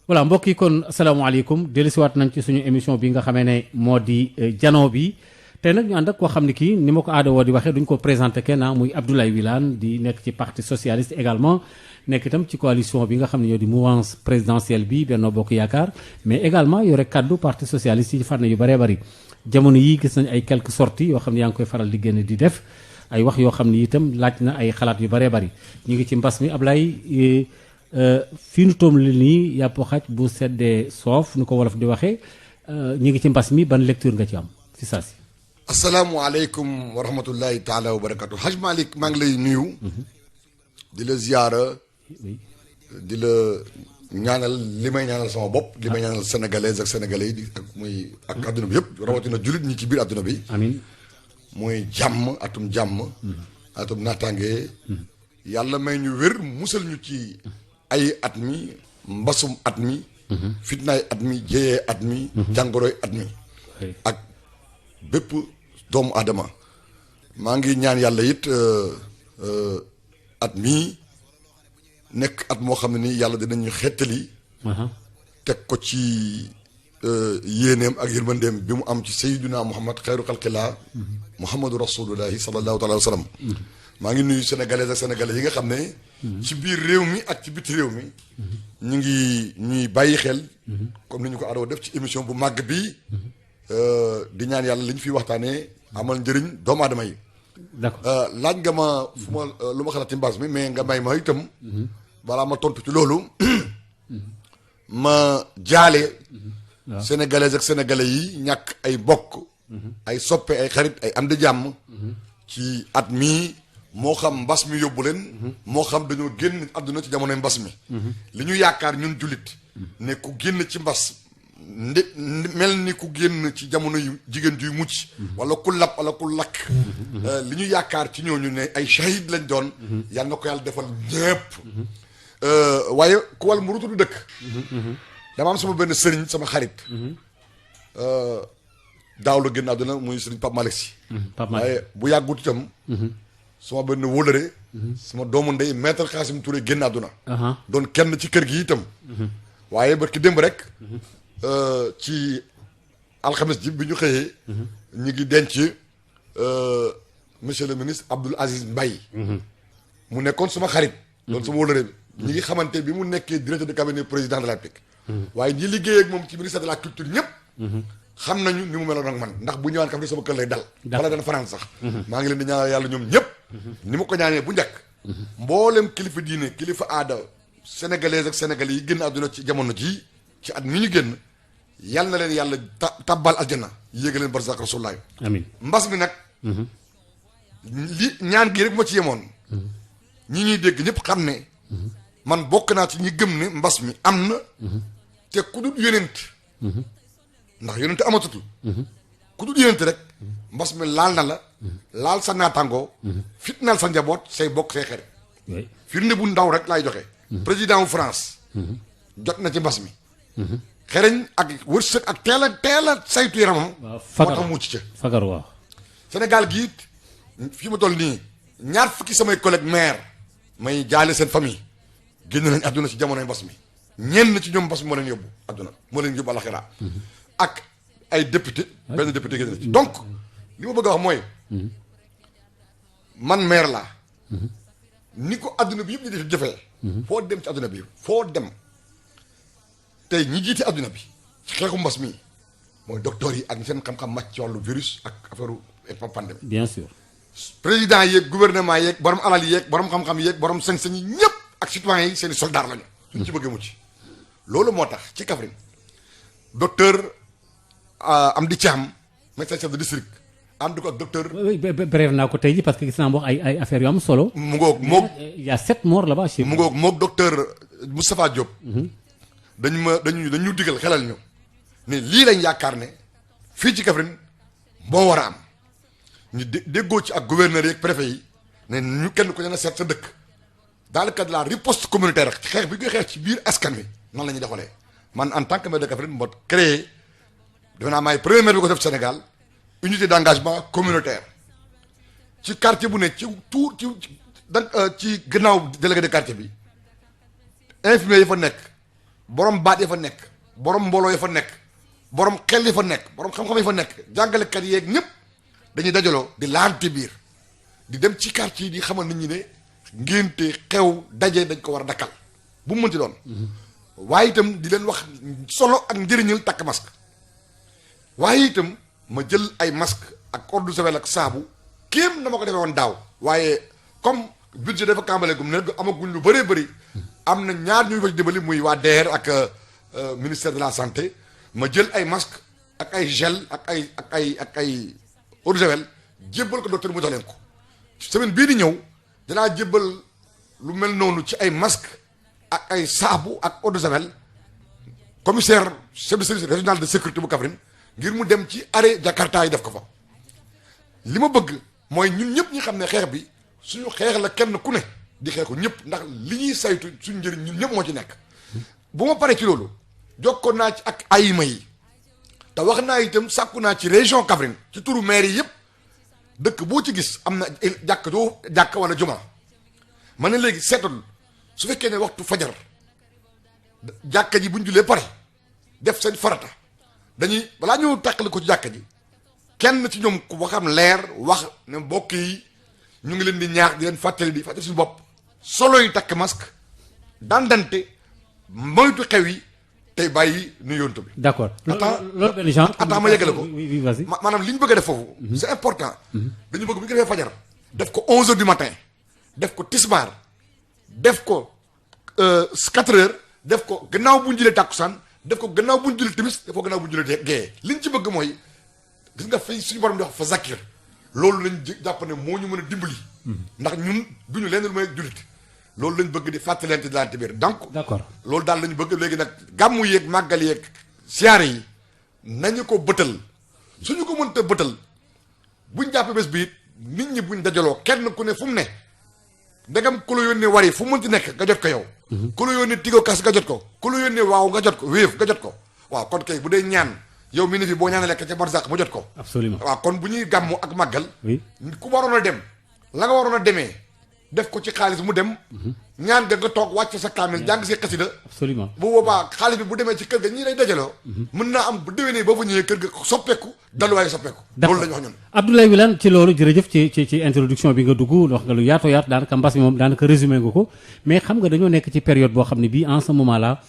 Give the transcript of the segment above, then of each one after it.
voilà mbokk yi kon asalaamaaleykum dellusiwaat nañ ci suñu émission bi nga xamee ne moo di jano bi tey nag ñu ànd ak koo xam ne kii ni ma ko aada woo di waxee duñ ko présenté kenn muy Abdoulaye Wilane di nekk ci parti socialiste également nekk itam ci coalition bi nga xam ne ñoo di mouvance présidentielle bi Benno Bokk Yaakaar mais également yore kaddu parti socialiste yi fànn yu bëree bëri jamono yii gis nañ ay quelques sorties yoo xam ne yaa ngi koy faral di génn di def ay wax yoo xam ne itam laaj na ay xalaat yu bëree bëri ñu ngi ci mbas mi Ablaye fii nu toom li nii yàpp xaj bu seddee soof nu ko wolof di waxee ñu ngi ci mbas mi ban lecture nga ci am si saa si. asalaamualeykum wa rahmatullahi taala wa barakatu Haj Malick maa ngi lay nuyu. di la ziyaara. di la ñaanal li may ñaanal sama bopp. li may ñaanal sénégalaises ak sénégalais yi ak muy ak adduna bi yëpp rawatina jullit ñi ci biir adduna bi. amiin mooy jàmm atum jàmm. atum naataange. yàlla may ñu wér musal ñu ci. ay at mi mbasum at mi fitnaay at mi jéyee at mi jàngoroy at mi ak bépp doomu aadama maa ngi ñaan yàlla it at mi nekk at moo xam ne ni yàlla dinañu xettali teg ko ci yéeneem ak yërmandeem bi mu am ci sayyiduna muhammad xayru xalqilaa muhammadu rasulullahi sallallahu taala wa sallam maa ngi nuyu sénégalais ak sénégalais yi nga xam ne ci biir réew mi ak ci biti réew mi ñu ngi ñuy bàyyi xel comme ni ñu ko aadoo def ci émission bu màgg bi di ñaan yàlla li ñu fiy waxtaanee amal njëriñ doomu aadama yi d'accord laaj nga ma fu ma lu ma xalaat ci mbaas mi mais nga may ma itam balaa ma tontu ci loolu ma jaale sénégalais ak sénégalais yi ñàkk ay mbokk ay soppe ay xarit ay am di jàmm ci at mii moo xam mbas mi yóbbu leen moo xam dañoo génn àdduna ci jamonoy mbas mi li ñu yaakaar ñun jullit ne ku génn ci mbas mel ni ku génn ci jamono yu jigéen juy mucc wala ku lab wala ku lakk li ñu yaakaar ci ñooñu ne ay shahid lañ doon yal na ko yàlla defal ñépp waaye ku wal mu rutu du dëkk dama am sama benn sëriñ sama xarit daaw la génn àdduna muy sëriñ Pape Malick Sy waaye bu yàggut itam sama benn wóolare sama doomu ndey maître Xaasim Touré génn àdduna doon kenn ci kër gi itam waaye ba ki démb rek ci alxames ji bi ñu xëyee ñu ngi denc monsieur le ministre Abdoul Aziz Mbaye mu nekkoon sama xarit doon sama wóolare bi ñi ngi xamante bi mu nekkee directeur de cabinet président de la République waaye ñi liggéey ak moom ci ministère de la culture ñëpp xam nañu ni mu meloon ak man ndax bu ñëwaan kam ni sama kër lay dal wala dana fanaan sax maa ngi leen di ñaanal yàlla ñoom ñëpp ni ma ko ñaanee bu njëkk mboolem kilifa diine kilifa aada sénégalais ak sénégalais yi génn àdduna ci jamono ji ci at mi ñu génn yal na leen yàlla tabbal aljana yéega leen barzak rasulullah amiin mbas mi nag li ñaan gi rek ma ci yemoon ñi ñuy dégg ñëpp xam ne man bokk naa ci ñi gëm ne mbas mi am na te ku dul yonent ndax yonent amatutul ku dul yonent rek mbas mi laal na la laal sa naatangoo fitnaal sa njaboot say bokk say xarit firnde bu ndaw rek laay joxe président wu France jot na ci mbas mi xereñ ak wërsëg ak teel a saytu yaramam moo tax mucc ca fagar waaw Sénégal gii fii ma toll nii ñaar fukki samay collègue maire may jaale seen famille génn nañ àdduna ci jamonoy mbas mi ñenn ci ñoom mbas mi moo leen yóbbu àdduna moo leen yóbbu àlaxira ak ay député benn député génn na ci donc li ma bëgg a wax mooy man maire laa ni ko àdduna bi yëpp di def jëfee foo dem ci àdduna bi foo dem tey ñi jiite àdduna bi ci xeexu mbas mi mooy docteur yi ak seen xam-xam màcc ci wàllu virus ak affaire pandémie bien sûr président yeeg gouvernement yeeg borom alal yeeg borom xam-xam yeeg borom sañ-sañ yi ñëpp ak citoyens yi seen i soldats lañu suñ ci bëggee mucc loolu moo tax ci Kaffrine docteur Amdi Thiam médecin chef de district ànd ko ak docteur. bref naa ko tey ji parce que gis naa wax ay affaires yu am solo. mu ngoog moog il y a 7 morts là-bas chez mu ngoog moog docteur Moustapha Diop. dañu digal xelal ñu ne lii lañ yaakaar ne fii ci Kaffrine moo war a am ñu déggoo ci ak gouverneur yeeg préfet yi ne ñu kenn ku ne seet sa dëkk dans le cadre de la riposte communautaire ci xeex bi nga xeex ci biir askan wi nan la ñuy doxalee man en tant que maire de Kaffrine moo créé defe naa maay premier maire bi ko def Sénégal unité d'engagement communautaire ci quartier bu ne ci tout ci gannaaw délégué de quartier bi infirmier yi fa nekk borom baat ya fa nekk borom mbooloo ya fa nekk borom xel yi fa nekk borom xam-xam yi fa nekk jàngalekat yeeg ñëpp dañuy dajaloo di laante biir di dem ci quartier yi di xamal nit ñi ne ngénte xew daje dañ ko war a dakkal bu mu mënti doon. waaye itam di leen wax solo ak njëriñal takk masque. waaye itam ma jël ay masque ak eau de javel ak saabu kéem na ma ko defee woon daaw. waaye comme budget dafa kàmbaleegum ne amaguñ lu bëree bëri am na ñaar ñuy fa dimbali muy waa DER ak ministère de la santé ma jël ay masque ak ay gel ak ay eau de javel jébbal ko docteur mu jox leen ko. semaine bii di ñëw danaa jébbal lu mel noonu ci ay masque ak ay saabu ak eau de javel commissaire chef de service régional de sécurité bu Kaffrine ngir mu dem ci arrêt Jakarta yi def ko fa. li ma bëgg mooy ñun ñëpp ñi xam ne xeex bi suñu xeex la kenn ku ne di xeexu ñëpp ndax li ñuy saytu suñu njëriñ ñun ñëpp moo ci nekk. bu ma paree ci loolu jokkoon naa ci ak ayima yi te wax naa itam sàkku naa ci région Kaffrine ci turu maire yi yëpp dëkk boo ci gis am na jàkk wala juma ma ne léegi seetal su fekkee ne waxtu fajar jàkka ji bu ñu julee pare def seen farata dañuy balaa ñu tàqali ko ci jàkka ji kenn ci ñoom ku waxam leer wax ne mbokk yi ñu ngi leen di ñaax di leen fàttali suñu bopp solo yi takk masque dandante moytu xew yi tey bàyyi nuyontu bi. d'accord loolu benn genre. attends ma yeggale ko oui vas-y. maanaam li ñu bëgg a def foofu. c'est important. dañu bëgg bu ñu ko defee fajar. def ko 11h du matin. def ko tisbaar. def ko 4h. def ko gannaaw bu ñu jëlee tàkkusaan def ko gannaaw bu ñu jëlee timis def ko gannaaw bu ñu jëlee gée. li ñu ci bëgg mooy gis nga fay suñu borom di wax fa zakir loolu lañ jàpp ne moo ñu mën a dimbali. ndax ñun duñu leen lu may jullit. loolu lañ bëgg di fàttalante di laante biir donc. d'accord loolu daal lañu bëgg léegi nag gàmmu yeeg màggal yeeg siyaare yi nañu ko bëtal suñu ko mënta bëtal buñ jàppee bés bi nit ñi buñ dajaloo kenn ku ne fu mu ne ndegam ku la yónnee wari fu mu mënti nekk nga jot ko yow. ku la yónnee tigo kas nga jot ko ku la yónnee waaw nga jot ko wéef nga jot ko waaw kon kay bu dee ñaan yow mi ne fi boo ñaanee lekk ca barzak ma jot ko. absolument waaw kon bu ñuy gàmmu ak màggal. oui ku waroon a dem la nga waroon a demee. def ko ci xaalis mu dem. ñaan nga toog wàcc sa kaamil jàng si xasida. absolument bu boobaa xaalis bi bu demee ci kër ga ñii lay dajaloo. mën naa am bu déwénee boo fa ñëwee kër ga soppeeku daluwaay soppeeku. loolu la ñu wax ñun. Abdoulaye Wilane ci loolu jërëjëf ci introduction bi nga dugg wax nga lu yaatoo yaatu daanaka mbas mi moom daanaka résumé nga ko mais xam nga dañoo nekk ci période boo xam ne bii en ce moment là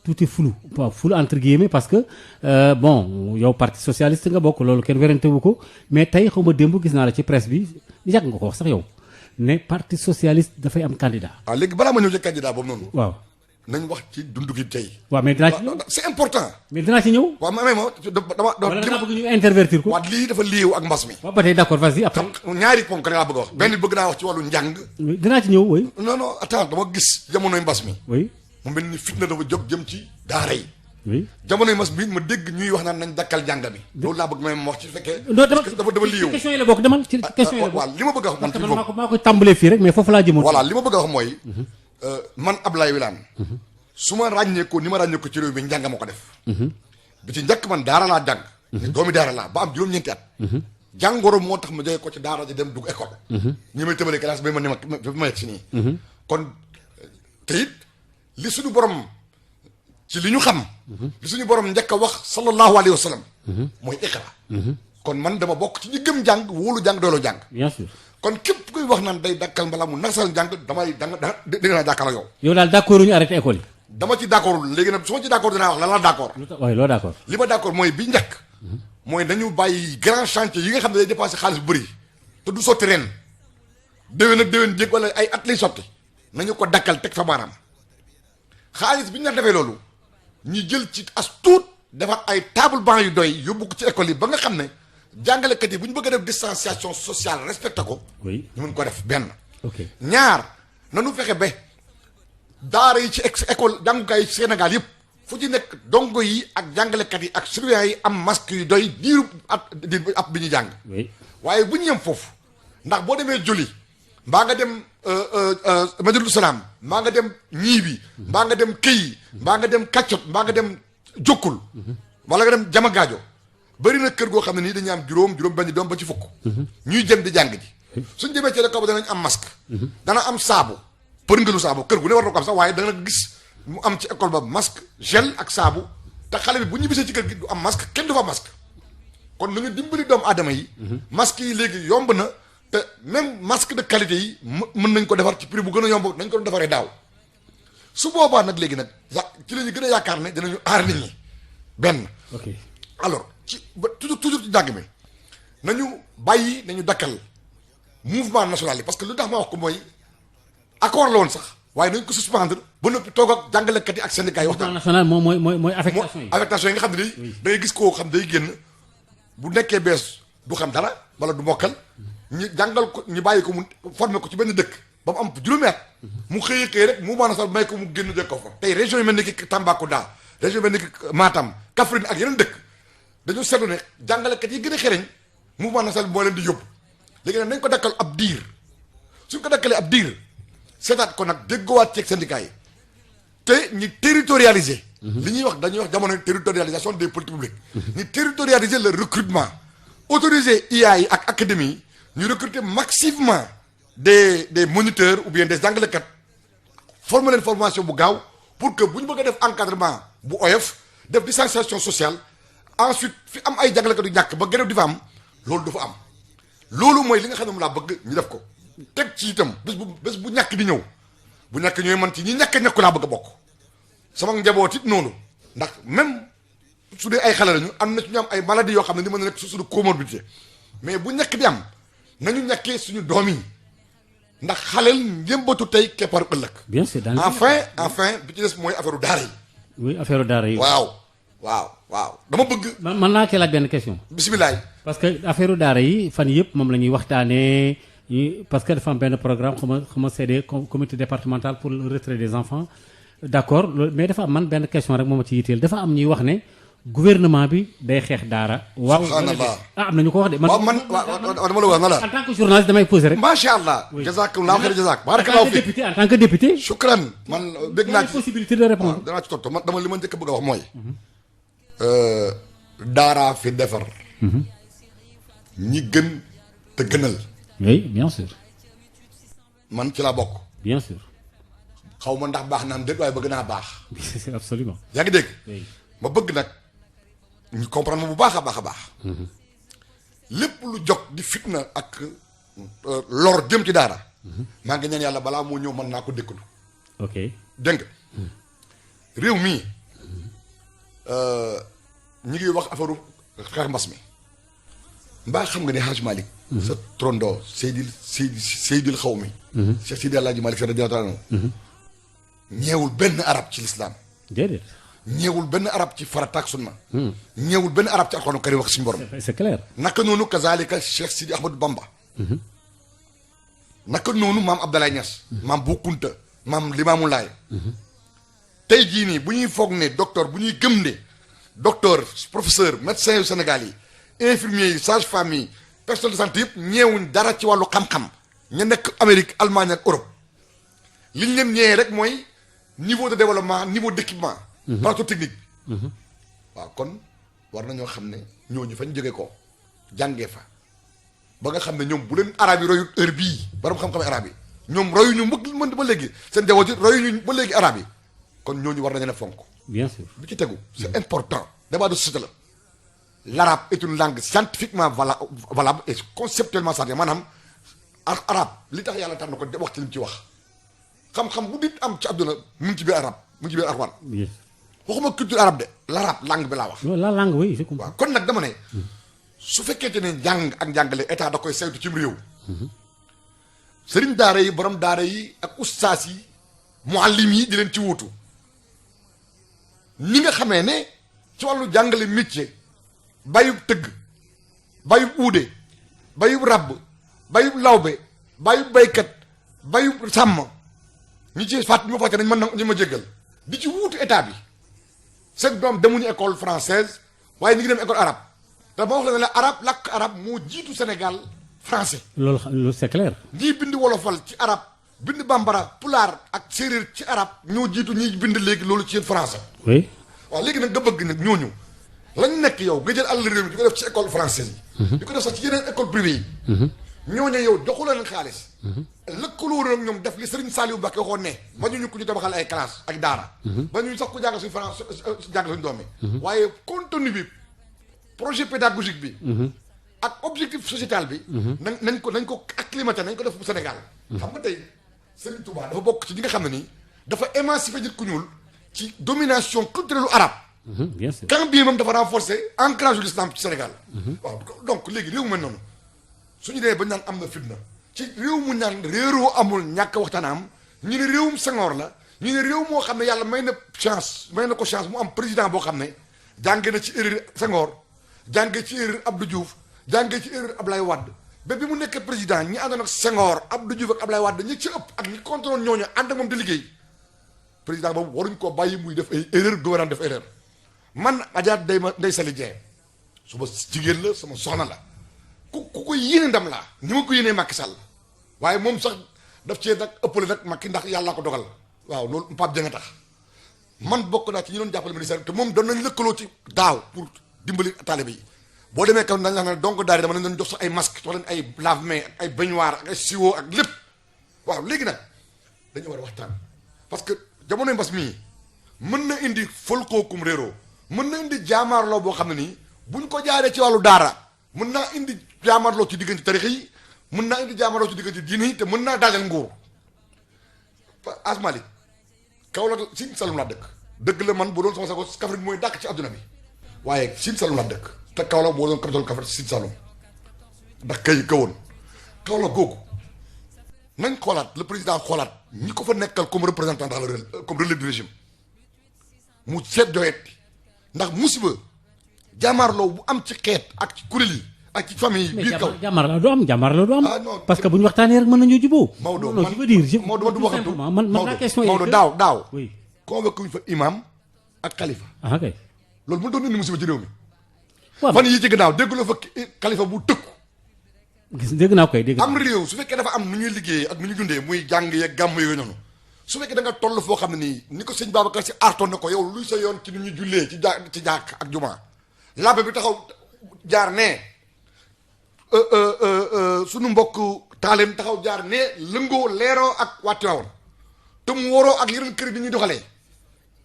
tout est flou waaw flou entre guillemets parce que bon yow parti socialiste nga bokk loolu kenn werante wu ko mais tey xaw ma démb gis naa la ci presse bi yàgg nga ko wax sax yow. ne parti socialiste dafay am candidat. waaw léegi balaa ma ñëw ci candidat boobu noonu. waaw nañ wax ci dundu gi tey. waaw mais dinaa ci ñëw c'est important. mais dinaa ci ñëw. waaw ma dama. wala da nga bëgg ñu intervertir ko. waaw lii dafa liiw ak mbas mi. waaw ba tey d'accord vas-y après. ñaari ponk rek laa bëgg a wax. benn bëgg naa wax ci wàllu njàng. dinaa ci ñëw oui. non attends dama gis jamonoy mbas mi. oui mu mel ni fitna dafa jóg jëm ci daara yi. oui jamonoy mbas mi ma dégg ñuy wax naan nañ dakkal njàng mi. loolu laa bëgg may ma wax ci fekkee. dafa liiw question yi la bokk demal ci question yi la bokk. waaw li ma bëgg a wax man parce que maa koy tàmbalee fii rek mais foofu laa jëmoon. voilà li ma bëgg a wax mooy. man Abdoulaye Wilane. su ma ràññeekoo ni ma ràññeekoo ci réew mi njàng ma ko def. bi ci njëkk man daara laa jàng. doomi daara laa ba am juróom-ñeenti at. jàngoro moo tax ma jógee ko ci daara ji dem dugg école. ñi may tëbale classe ba ma yegg si nii. kon te it li suñu borom ci li ñu xam. li suñu borom njëkk a wax sallallahu alayhi wa sallam. mooy iqra. kon man dama bokk ci ñi gëm jàng wóolu jàng dooloo jàng. bien sûr. kon képp kuy wax naan day dakkal mbala mu nasal njàng damay dégg naa jàkkaarloo yow. yow daal d'accord ñu arrêté école yi. dama ci d'accord léegi nag su ma ci d'accord dinaa wax lan la d'accord. waaye loo d'accord. li ma d'accord mooy bi njëkk. mooy dañu bàyyi grand chantier yi nga xam ne day dépassé xaalis bu bëri. te du sotti ren. déwén ak déwén jéeg wala ay at lay sotti. nañu ko dakkal teg fa baaraam. xaalis bi ñu la defee loolu. ñu jël ci as tuut defar ay table banc yu doy yóbbu ko ci école yi ba nga xam ne jàngalekat yi bu ñu bëgg a def distanciation sociale respecté ko. oui ñu mën ko def benn. ok ñaar nanu fexe ba daara yi ci école jàngukaay yi ci Sénégal yëpp fu ci nekk dongo yi ak jàngalekat yi ak surveillant yi am masque yu doy diiru at bi ñu jàng. oui waaye bu ñu yem foofu ndax boo demee Joli mbaa nga dem Madinatu Salaam mbaa nga dem Ñiibi mbaa nga dem Këyi mbaa nga dem Kaccot mbaa nga dem Jokkul wala nga dem Jamagaajo bëri na kër goo xam ne nii dañuy am juróom benn doom ba ci fukk. ñuy jëm di jàng ji. suñ demee ci la kaw danañ am masque. dana am saabu përngëlu saabu kër gu ne war na ko am sax waaye dana gis mu am ci école ba masque gel ak saabu te xale bi bu ñibbisee ci kër gi du am masque kenn du fa masque kon nañu dimbali doomu aadama yi. masque yi léegi yomb na te même masque de qualité yi mën nañ ko defar ci prix bu gën a yomb nañ ko doon defaree daaw su boobaa nag léegi nag ci la ñu gën a yaakaar ne dinañu aar nit ñi benn. ok alors ci ba toujours ci jàng mi nañu bàyyi nañu dakkal mouvement national yi parce que lu tax ma wax ko mooy accord la woon sax waaye nañ ko suspendre ba noppi toog ak jàngalekat yi ak syndicats yi waxtaan. national moom mooy affectation yi. affectation yi nga xam ne nii da ngay gis koo xam day génn bu nekkee bees du xam dara wala du mokkal ñu jàngal ko ñu bàyyi ko mu formé ko ci benn dëkk ba mu am juróomi at mu xëy rek mouvement national may ko mu génn dëkk ko fa. tey région yi mel ni ki Tambacounda région yi mel ni ki Matam Kaffrine ak yeneen dëkk dañoo seetlu ne jàngalekat yi gën a xereñ mouvement national moo leen di yóbbu léegi nag nañ ko dakkal ab diir suñ ko dakkalee ab diir seetaat ko nag déggowaat ceeg syndicats yi te ñi territorialiser. li ñuy wax dañuy wax jamono territorialisation des politiques publiques. ñu territorialiser le recrutement autoriser IA yi ak académie yi ñu recruter massivement des moniteurs ou bien des jàngalekat former leen formation bu gaaw pour que bu ñu bëgg a def encadrement bu oyof def distanciation sociale ensuite fi am ay jàngalekat yu ñàkk ba grève di fa am loolu du fa am loolu mooy li nga xam ne moom laa bëgg ñu def ko teg ci itam bés bu ñàkk di ñëw bu ñàkk ñooy man ci ñi ñàkk laa bëgg a bokk sama njaboot it noonu ndax même su dee ay xale lañu am na ci ñu am ay maladies yoo xam ne ni mën na nekk su suñu comorbidité mais bu ñàkk di am nañu ñàkkee suñu doom yi ndax xaleel njëmbatu tey kepparu ëllëg. bien sûr enfin bi ci des mooy affaire daara yi. oui affaire daara yi. waaw dama bëgg. man naa cee laaj benn question. bisimilah. parce que affaire daara yi fan yëpp moom la ñuy waxtaanee parce que dafa am benn programme xam nga CD comité départemental pour le retrait des enfants d'accord mais dafa am man benn question rek moom ci yitteel dafa am ñuy wax ne gouvernement bi day xeex daara. waaw subhanallah am na ñu ko wax de. man dama la wax na la. en tant que journaliste damay poser rek. macha allah. jazakallahu xayran jazak. barakallahu fi en tant que député. shukran man dégg naa ci possibilité de répondre. danaa ci tontu man dama li ma njëkk a bëgg a wax mooy. daaraa fi defar. ñi gën te gënal. oui bien sûr. man ci laa bokk. bien sûr. xaw ma ndax baax na am déet waaye bëgg naa baax. c'est absolument. yaa ngi dégg. oui ma bëgg nag ñu comprendre ma bu baax a baax a baax. lépp lu jog di fitna ak lor jëm ci daara. maa ngi ñaan yàlla balaa moo ñëw mën naa ko dékkalu. ok dégg nga réew mii ñi ngi wax affaire xeex mbas mi mbaa xam nga ne Hadj Malick. sa trondo Seydil xaw mi. Cheikh Sidi Alaaji Malick sa radiyallaahu anhu ñeewul benn arab ci lislaam déedéet. ñeewul benn arab ci farata ak sunna. ñeewul benn arab ci alxuraanu karim wax suñu borom. c'est clair. naka noonu kazalika Cheikh Sidi Ahmadou Bamba. naka noonu maam Abdoulaye Niass. maam Bou Kounta maam Limamou Laye. tey jii nii bu ñuy foog ne docteur bu ñuy gëm ne docteur professeur médecin yu Sénégal yi infirmiers yi sage-femme yi personnel de santé yëpp ñeewuñ dara ci wàllu xam-xam ña nekk Amérique Allemagne ak Europe liñ leen ñeewee rek mooy niveau de développement niveau d'équipement. plateau technique. waaw kon war nañoo xam ne ñooñu fañ jógee ko jàngee fa ba nga xam ne ñoom bu leen arab yi royu heure bii borom xam-xam arab yi ñoom royuñu mën ba léegi seen jawoot yi royuñu ba léegi arab yi kon ñooñu war nañu ne fonk. bien sûr. bi ci tegu c'est important débat de société la l'arabe est une langue scientifiquement valable et conceptuellement certain maanaam arabe li tax yàlla tax na ko wax ci li mu ci wax xam-xam bu nit am ci àdduna mu ngi ci biir arabe mu ngi ci biir alxuraan. waxuma culture arabe de l'arabe langue bi laa wax. la langue oui je comprends. waaw kon nag dama ne su fekkente ne njàng ak njàngale état da koy saytu ci réew. sëriñ daara yi borom daara yi ak ustaas yi muallim yi di leen ci wuutu ñi nga xamee ne ci wàllu jàngale métier bayub tëgg bayub uude bayub ràbb bayub lawbe bayub baykat bayub sàmm ñi ci fàtt ñu ma fàtte nañ mën na ñu ma jéggal di ci wuutu état bi seen doom demuñu école française waaye ñu ngi dem école arabe te ma wax la ne la arabe làkk arabe moo jiitu Sénégal français. loolu c'est clair. ñii bind wolofal ci arabe bind bambara pulaar ak séeréer ci arabe ñoo jiitu ñiy bind léegi loolu ci français. oui. waaw léegi nag nga bëgg nag ñooñu lañ nekk yow nga jël àll réew mi di ko def ci école française yi. di ko def sax ci yeneen école privée yi. ñooñu yow joxu leen xaalis. lëkkaloo ak ñoom def li Serigne Saliou Mbacké waxoon ne. ba ñu ku ñu tabaxal ay classe ak daara. ba ñu sax ku jàng suñu France jàng suñu doom yi. waaye contenu bi projet pédagogique bi. ak objectif sociétal bi. nañ ko acclimaté nañ ko def bu Sénégal. xam nga tey Serigne Touba dafa bokk ci ñi nga xam ne nii dafa émancipé nit ku ñuul ci domination culturelle arabe. bien sûr quand bien moom dafa renforcer ancrage de l'islam ci Sénégal. waaw donc léegi réew mu mel noonu suñu demee ba ñu naan am na fitna ci réew mu naan réeroo amul ñàkk waxtaan am ñu ne réewum Senghor la ñu ne réew moo xam ne yàlla may na ko chance mu am président boo xam ne jànge na ci erreur Senghor jànge ci erreur Abdou Diouf jànge ci erreur Ablaye Wade ba bi mu nekk président ñi àndoon ak Senghor Abdou Diouf ak Ablaye Wade ñi ci ëpp ak ñi contrôle ñooñu ànd ak moom di liggéey président boobu waruñ koo bàyyi muy def ay erreur gouvernement def erreur man Adja Ndeye Saly Dieng suma jigéen la sama soxna la ku ko yéene ndam laa ni ma ko yéenee Macky Sall waaye moom sax daf cee nag ëppale nag Macky ndax yàllaa ko dogal waaw loolu Pape Dieng a tax man bokk naa ci ñi doon jàppale ministère te moom doon nañ lëkkaloo ci daaw pour dimbali taalibe yi boo demee kaw nañ la xam ne donc daari dama leen jox sax ay masque jox leen ay lave-mains ak ay baignoire ak ay siwo ak lépp waaw léegi nag dañu war a waxtaan parce que jamonoy mbas mii mën na indi folkookum réeroo mën na indi jaamaarloo boo xam ne nii buñ ko jaaree ci wàllu daara mën naa indi jaamaarloo ci diggante tarix yi mën naa indi jaamaarloo ci diggante diine yi te mën naa daajal nguur asmali Kaolack Sine Saloum laa dëgg la man bu doon sama sago Kaffrine mooy dàkk ci adduna bi waaye Sine Saloum laa dëkk te Kaolack boo doon capital Kaffrine Sine Saloum ndax kay kawoon Kaolack googu nañ xoolaat le président xoolaat ñi ko fa nekkal comme représentant dans le comme relais du régime mu seet joxeet ndax musiba jaamaarloo bu am ci xeet ak ci kuréel yi ak ci famille yi. biir kaw jàmmarloo du am. ah non parce que bu ñu waxtaanee rek mën nañoo jubóo. Maodo non je veux dire Maodo du waxantu man la question Maodo daaw. oui convoqué wuñ fa imam ak xalifa. ah ok loolu mu doon indi musiba ci réew mi. waaw fan yii ci gannaaw dégg la fa xalifa bu tëkku. gis dégg naa koy dégg. am réew su fekkee dafa am nu ñuy liggéeyee ak nu ñuy dundee muy jàng yeeg gàmm yooyu noonu su fekkee da nga toll foo xam ne nii ni ko sëñ Babacar si aartoon na ko yow luy sa yoon ci ni ñuy jullee ci jàkk ak jumaa labbe bi taxaw jaar nee sunu mbokk taaleen taxaw jaar nee lëngoo leeroo ak waa Tiwaawan te mu waroo ak yeneen kër bi ñuy doxalee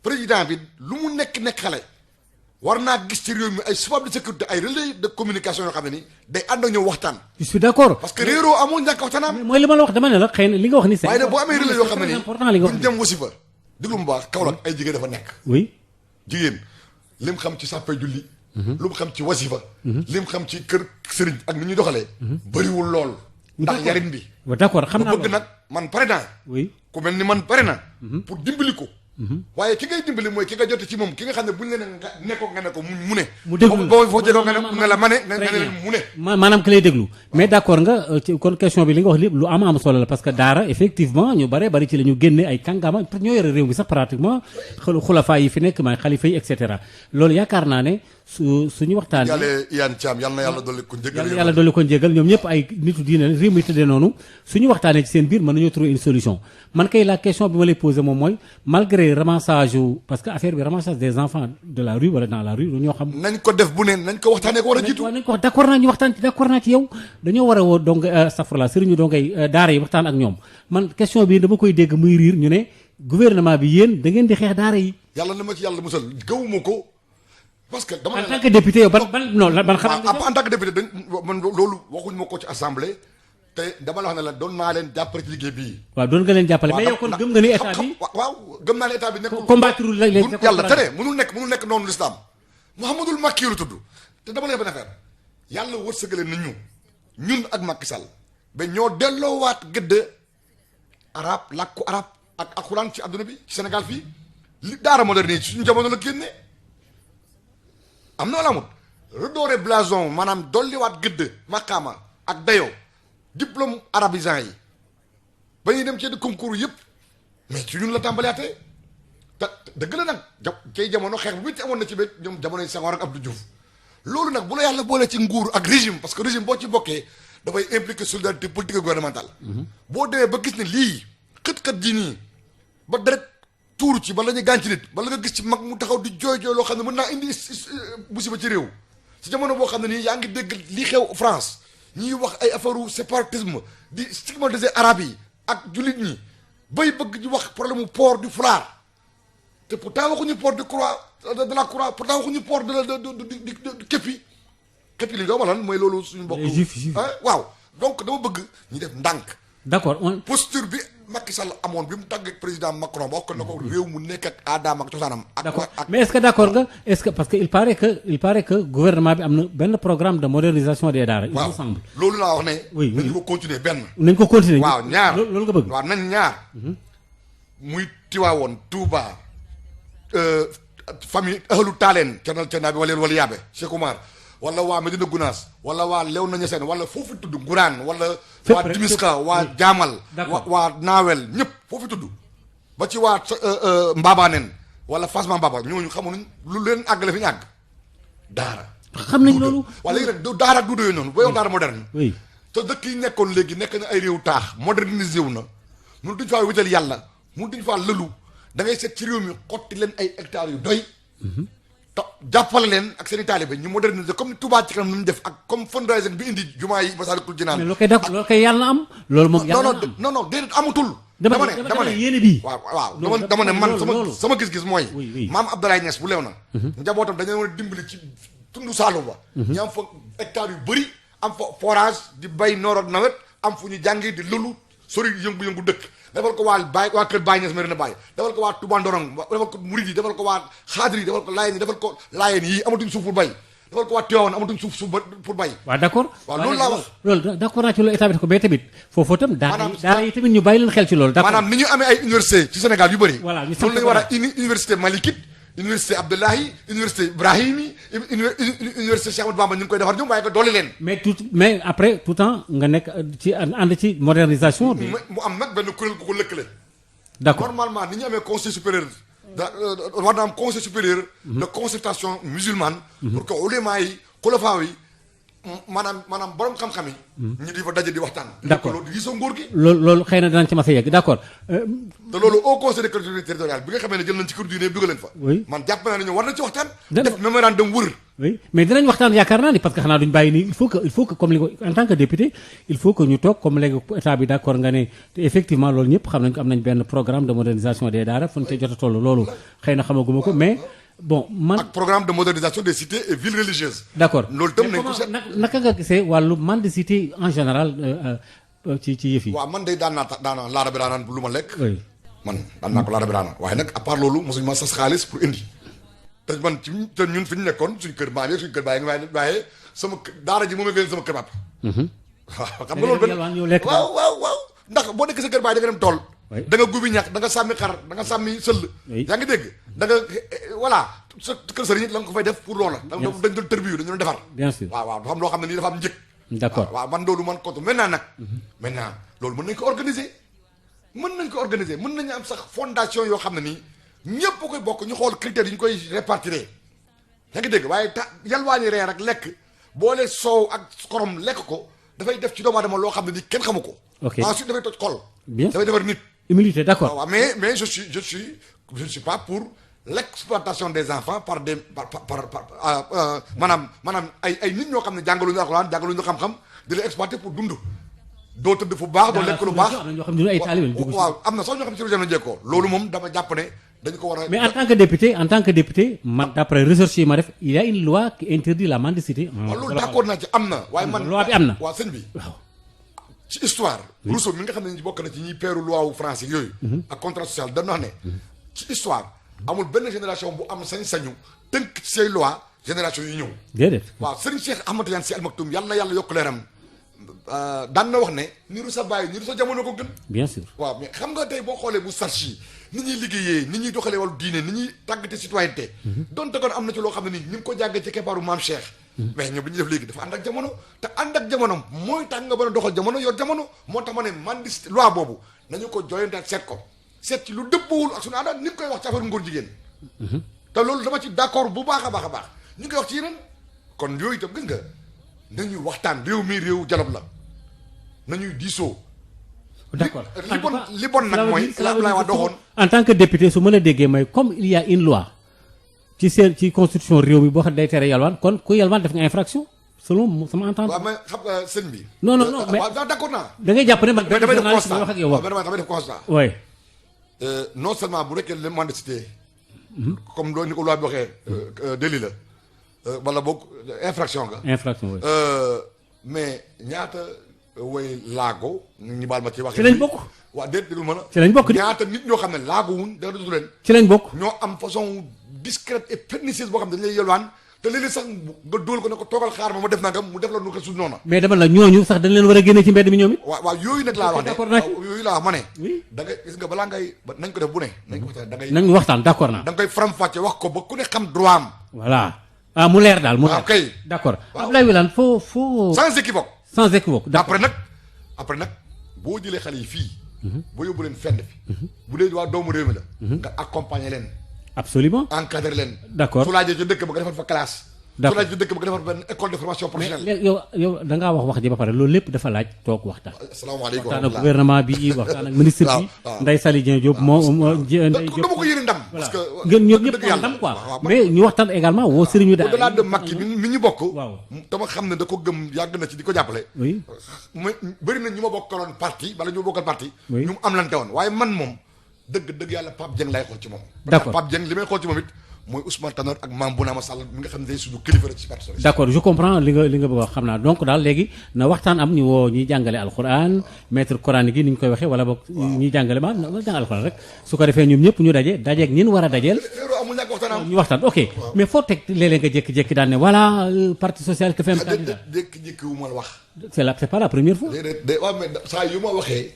président bi lu mu nekk xale war naa gis ci réew mi ay support de sécurité ay relais de communication yoo xam ne ni day ànd ak ñëw waxtaan. je suis d'accord. parce que réeroo amul ñàkk waxtaan am. mooy li ma la wax dama ne la xëy na li nga wax ni. waaye nag boo amee relais yoo xam ne nii important li nga wax buñ dem wasifa déglu mu baax Kaolack ay jigéen dafa nekk. oui. jigéen lim xam ci sàppe julli. lu mu xam ci wasifa. lim xam ci kër sëriñ ak ni ñuy doxalee. bëriwul lool. ndax yarin bi. d'accord xam naa bëgg nag man pare naa. oui ku mel ni man pare na. pour dimbali ko. waaye ki ngay dimbali mooy ki nga jote ci moom ki nga xam ne buñ la ne nga nekkoon nga ne ko mu ne. mu déglu boo foo jëloo nga ne la ma ne nga ne leen mu ne. maanaam ki lay déglu mais d'accord nga kon question bi li nga wax lépp lu am solo la parce que daara effectivement ñu bari ci la ñu génne ay kàngaama ñoo yore réew mi sax pratiquement xulafaa yi fi nekk maay xalifa yi et cetera loolu yaakaar naa ne suñu waxtaan yàlla Iyane Thiam yal na yàlla dolli ko njëgal yàlla dolli ko njëgal ñoom ñëpp ay nitu diine réew mi tëddee noonu suñu waxtaanee ci seen biir mën nañoo trouver une solution man kay la question bi ma lay poser moom mooy malgré ramassage parce que affaire bi ramassage des enfants de la rue wala dans la rue ñoo xam nañ ko def bu ne nañ ko waxtaanee ko war a jiitu nañ ko wax d'accord naa ñu waxtaan ci d'accord naa ci yow dañoo war a woo donc safrala sëriñu dongay daara yi waxtaan ak ñoom man question bi dama koy dégg muy riir ñu ne gouvernement bi yéen da ngeen di xeex daara yi yàlla na ma ci yàlla musal gëwuma ko parce que dama en tant que député yow ban xam en tant que député dañ man loolu waxuñ ma ko ci assemblée te dama la wax ne la doon naa leen jàppale ci liggéey bii waaw doon nga leen jàppale mais yow kon gëm nga ni état bi waaw gëm naa ne état bi nekk combattre yàlla tere mënul nekk noonu l'islam Mouhamadul Macky lu tudd te dama leen benn affaire yàlla wërsëgale na ñun ak Macky Sall ba ñoo delloowaat gëdd arab làkku arab ak alxuraan ci àdduna bi ci Sénégal fii li daara moderne ci suñu jamono la génne am na wala amut redorer blason maanaam dolliwaat gëdd maqaama ak dayoo diplôme arabisant yi ba ñuy dem ci concours yëpp mais ci ñun la tàmbaliyaatee te dëgg la nag cay jamono xeex bu métti amoon na ci ba ñoom jamonoy Senghor ak Abdou Diouf loolu nag bu la yàlla boolee ci nguur ak régime parce que régime boo ci bokkee dafay impliquer solidarité politique et gouvernementale boo demee ba gis ne lii xët-xët ji nii ba deret tuuru ci bala ñuy gaañ ci nit bala nga gis ci mag mu taxaw di jooy loo xam ne mën naa indi musiba ci réew ci jamono boo xam ne nii yaa ngi dégg li xew France ñiy wax ay affaire séparatisme di stigmatiser arabe yi ak jullit ñi bay bëgg di wax problème mu port du foulard te pourtant waxuñu port de la croix pourtant waxuñu port de képi li nga lan mooy loolu suñu mbokk waaw donc dama bëgg ñu def ndànk. d'accord posture bi Macky Sall amoon bi mu tàgg ak président Macron ba wax ko na ko réew mu nekk ak aadaam ak cosaanam. d'accord mais est-ce que d'accord nga est-ce que parce que il paraît que gouvernement bi am na benn programme de modernisation des daara. il me semble loolu laa wax ne. oui nañu ko continuer benn. nañ ko continuer. waaw ñaar loolu nga bëgg. waaw nañ ñaar. muy Tiwaawoon Touba famille ahlu Taaleen Cerno bi wala Yaabe Cheikh Oumar wala waa Medina Gounass wala waa Léona Niassène wala foofu tudd Ngourane wala. waa Dimiska waa Jaamal. waa Naawel ñëpp foofu tudd. ba ci waa Mbaabaaneen wala Fasma Mbaba ñooñu xamuñu lu leen àggale fi ñu àgg. daara. xam nañ loolu. waaye léegi nag daara ak duudo yooyu noonu. booy wax daara moderne. oui te dëkk yi nekkoon léegi nekk na ay réew taax modernisé wu na. mënu duñ faa wétal yàlla mënu duñ faa lëlu da ngay seet ci réew mi xotti leen ay hectares yu doy. te jàppale leen ak seen i taalibe ñu moderniser comme ni Touba ci kanam nu ñu def ak comme fundraising bi indi jumaa yi Masaalikul Jinaan. mais loolu koy yàlla na am. loolu moom yàlla na am non déedéet amatul. dama ne yéene bii. waaw dama ne man sama gis-gis mooy. maam Abdoulaye Niass bu leew na. njabootam dañoo war a dimbali ci tundu Saalum ba. ñu am fa hectares yu bëri am fa forage di bay noor ak nawet am fu ñu jàngi di lëlu sori yëngu-yëngu dëkk. defal ko waa kër Baye Niass Medina Baye defal ko waa Touba Ndorong defal ko Mouride yi defal ko waa Xaadir yi defal ko Laayeen yi defal ko Laayeen yi amatuñ suuf pour bay defal ko waa Tivaouane amatuñ suuf pour bay. waaw d'accord. waaw loolu laa wax. loolu d'accord naa ci loolu état bi ko mais tamit foofu itam. daara yi tamit ñu bàyyi leen xel ci loolu. d'accord maanaam ni ñu amee ay université ci Sénégal yu bëri. voilà ñu loolu la ñu war a université Malikite université Abdoulahi université Ibrahimi université Cheikh Ahmadou Bamba ñu ngi koy defar ñu bàyyi ko doole leen. mais après tout temps nga nekk ci ànd ci modernisation bi. mu am nag benn kuréel ku ko lëkkale. d'accord normalement ni ñu amee conseil supérieur. war na am conseil supérieur. de concertation musulmane. pour que ulama yi xulafaa yi maanaam borom xam-xam yi. ñu di fa daje di waxtaan. d'accord loolu di gisoo nguur gi. loolu xëy na danañ ci mas a yegg d'accord. te loolu au conseil de collectivité territoriale bi nga xamee ne jël nañ ci kër diine dugal leen fa. oui man jàpp naa ne ñoom war nañ ci waxtaan. def mémorandum wër. oui mais dinañ waxtaan yaakaar naa ni parce que xanaa duñ bàyyi nii il faut que comme li ko en tant que député il faut que ñu toog comme léegi état bi d'accord nga ne te effectivement loolu ñëpp xam nañ ko am nañ benn programme de modernisation des daara fu ñu te jot a toll loolu xëy na xamaguma ko mais bon man. ak programme de modernisation des cités et villes religieuses. d'accord loolu tam nañ ko naka nga gisee wàllu mendicité en général ci yëf yi. waaw man day daan laara bi daanaan lu ma lekk. oui man daan naa ko laara bi daanaan waaye nag à part loolu mosuñu ma sas xaalis pour indi. te man te ñun fi ñu nekkoon suñu kër maam yi suñu kër baay ngi waaye sama daara ji moom la gën sama kër bapp. waaw xam nga loolu benn waaw ndax boo nekk sa kër baay da nga dem tool. da nga gubi ñax da nga sàmmi xar da nga sàmmi sëll. yaa ngi dégg da nga voilà sa kër sëriñ la nga ko fay def pour loola. dañ doon tërbiyu dañu doon defar. bien sûr waaw dafa am loo xam ne nii dafa am njëg. d'accord waaw man loolu man kottu maintenant nag. maintenant loolu mën nañ ko organiser. mën nañu am sax fondation yoo xam ne nii ñëpp koy bokk ñu xool critères yi ñu koy répartir yaa ngi dégg waaye yalwaani reer ak lekk boole soow ak xorom lekk ko dafay def ci doomu aadama loo xam ne ni kenn xamu ko. ok ensuite dafay toj xol. bien dafay defar nit. humilité d'accord. waaw mais je suis pas pour l'exploitation des enfants par des maanaam ay nit ñoo xam ne jàngaluñu alxuraan jàngaluñu xam-xam di la exploiter pour dund. doo tëdd fu baax doo lekk lu baax. waaw am na sax ñoo xam ne ci région la jekkoo loolu moom dama jàpp ne. dañ ko war a mais en tant que député man d'après recherche yi ma def il y a une loi qui interdit la mendicité. waaw loolu d'accord naa ci am na. waaye man loi bi am na. waaw sëñ bi. waaw ci histoire. Rousseau mi nga xam ne bokk na ci ñiy peeru loi wu français yooyu. ak contrat social dañu wax ne. ci histoire amul benn génération bu am sañ-sañu tënk ci say loi génération yu ñëw. déedéet. waaw Serigne Cheikh Ahmadou Tidiane Sy Al Maktoum yàlla na yàlla yokk leeram daan na wax ne niru sa bàyyi niru sa jamono ko gën. bien sûr. waaw mais xam nga tey boo xoolee bu sarchi ni ñuy liggéeyee ni ñuy doxalee wàllu diine ni ñuy tàggate citoyenneté donte kon am na ci loo xam ne nii ñu ngi ko jàngee ci keppaaru maam Cheikh mais ñoom bi ñuy def léegi dafa ànd ak jamono te ànd ak jamono mooy tax nga mën a doxal jamono yor jamono moo tax ma ne mendicité loi boobu nañu ko joyante ak seet ko seet ci lu dëppawul ak suñu aada ni ñu koy wax ci affaire ngóor jigéen te loolu dama ci d'accord bu baax a baax a baax ñu ngi koy wax ci yeneen kon yooyu itam gis nga nañuy waxtaan réew mi réew dialogue la nañuy diisoo. d'accord li bon nag mooy la wax doxoon en tant que député su mën a déggee mooy comme il y a une loi ci constitution réew mi boo xam ne day tere yalwaan kon ku yalwaan def nga infraction selon sama entente. waaw mais xam nga sëñ bi. non mais waaw d'accord naa. da ngay jàpp ne man. mais damay def constat wax ak yow. damay def constat. oui. non seulement bu nekkee le mendicité. comme loolu ni ko loi bi waxee. délit la. wala boog infraction nga. infraction oui. mais ñaata way laago ñu baal ma ci wax. ci lañ bokk. waaw déet déglu ma la. ci lañ bokk di ñaata nit ñoo xam ne laago wuñ dara dutu leen. ci lañ bokk. ñoo am façon discrète et pernicieuse boo xam ne dañu lay yelwaan te léeg-léeg sax nga dóol ko ne ko toogal xaar ma def nangam mu def la nu ko suuf noonu. mais dama la ñooñu sax dañ leen war a génne ci mbedd mi ñoom it. waaw yooyu nag laa wax d'accord naa de yooyu laa wax ma ne. oui da ngay gis nga balaa ngay nañ ko def bu ne. nañ ko waxtaan da ngay. nañ waxtaan d'accord naa. da nga koy faram-fàcce wax ko ba ku ne xam droit am. voilà ah mu leer daal mu leer. waaw kay. d'accord waaw Abdoulaye Wilane foo. sans équivoque. sans équivoque d'accord. après nag boo jëlee xale yi fii. boo yóbbu leen fenn fi. bu dee waa doomu réew mi la. nga accompagner leen. absolument. encadrer leen. d'accord su laajee ci dëkk ba nga defal fa classe. d'accord su laajee ci dëkk ba nga defal benn école de formation professionnelle. mais yow da ngaa wax ji ba pare loolu lépp dafa laaj toog waxtaan. asalaamaaleykum waxtaan ak gouvernement bi waxtaan ak ministre bi. waaw Ndeye Saly Dieng Diop moo Ndeye Diop. dama ko yéene ndam. parce que ngeen ñoom ñëpp am ndam quoi. mais ñu waxtaan également woo sëriñu daal. au-delà de Macky mi ñu bokk. waaw dama xam ne da ko gëm yàgg na ci di ko jàppale. oui. ma bëri na ñu ma bokkaloon parti wala ñu ma bokkal parti. oui ñu mu am lante woon waaye man moom dëgg yàlla Pape Dieng lay xool ci moom. d'accord Pape Dieng li may xool ci moom it mooy Ousmane Tanor ak Mame Bounama Sall mi nga xam ne day suñu kilifa rek ci parti socialiste. d'accord je comprends li nga bëgg a wax xam naa donc daal léegi na waxtaan am ñu woo ñuy jàngale alxuraan maître coranique yi ni ñu koy waxee wala boog ñuy jàngale ma jàng alxuraan rek su ko defee ñoom ñëpp ñu daje dajeeg ñin war a dajeel. loolu amul ñàkk waxtaan am. ñu waxtaan ok mais foo teg léeg-léeg nga jékki-jékki daan ne voilà parti socialiste que fait un candidat. jékki-jékki wu ma la wax. c'est pas la première fois. déedéet waaw mais saa yu ma waxee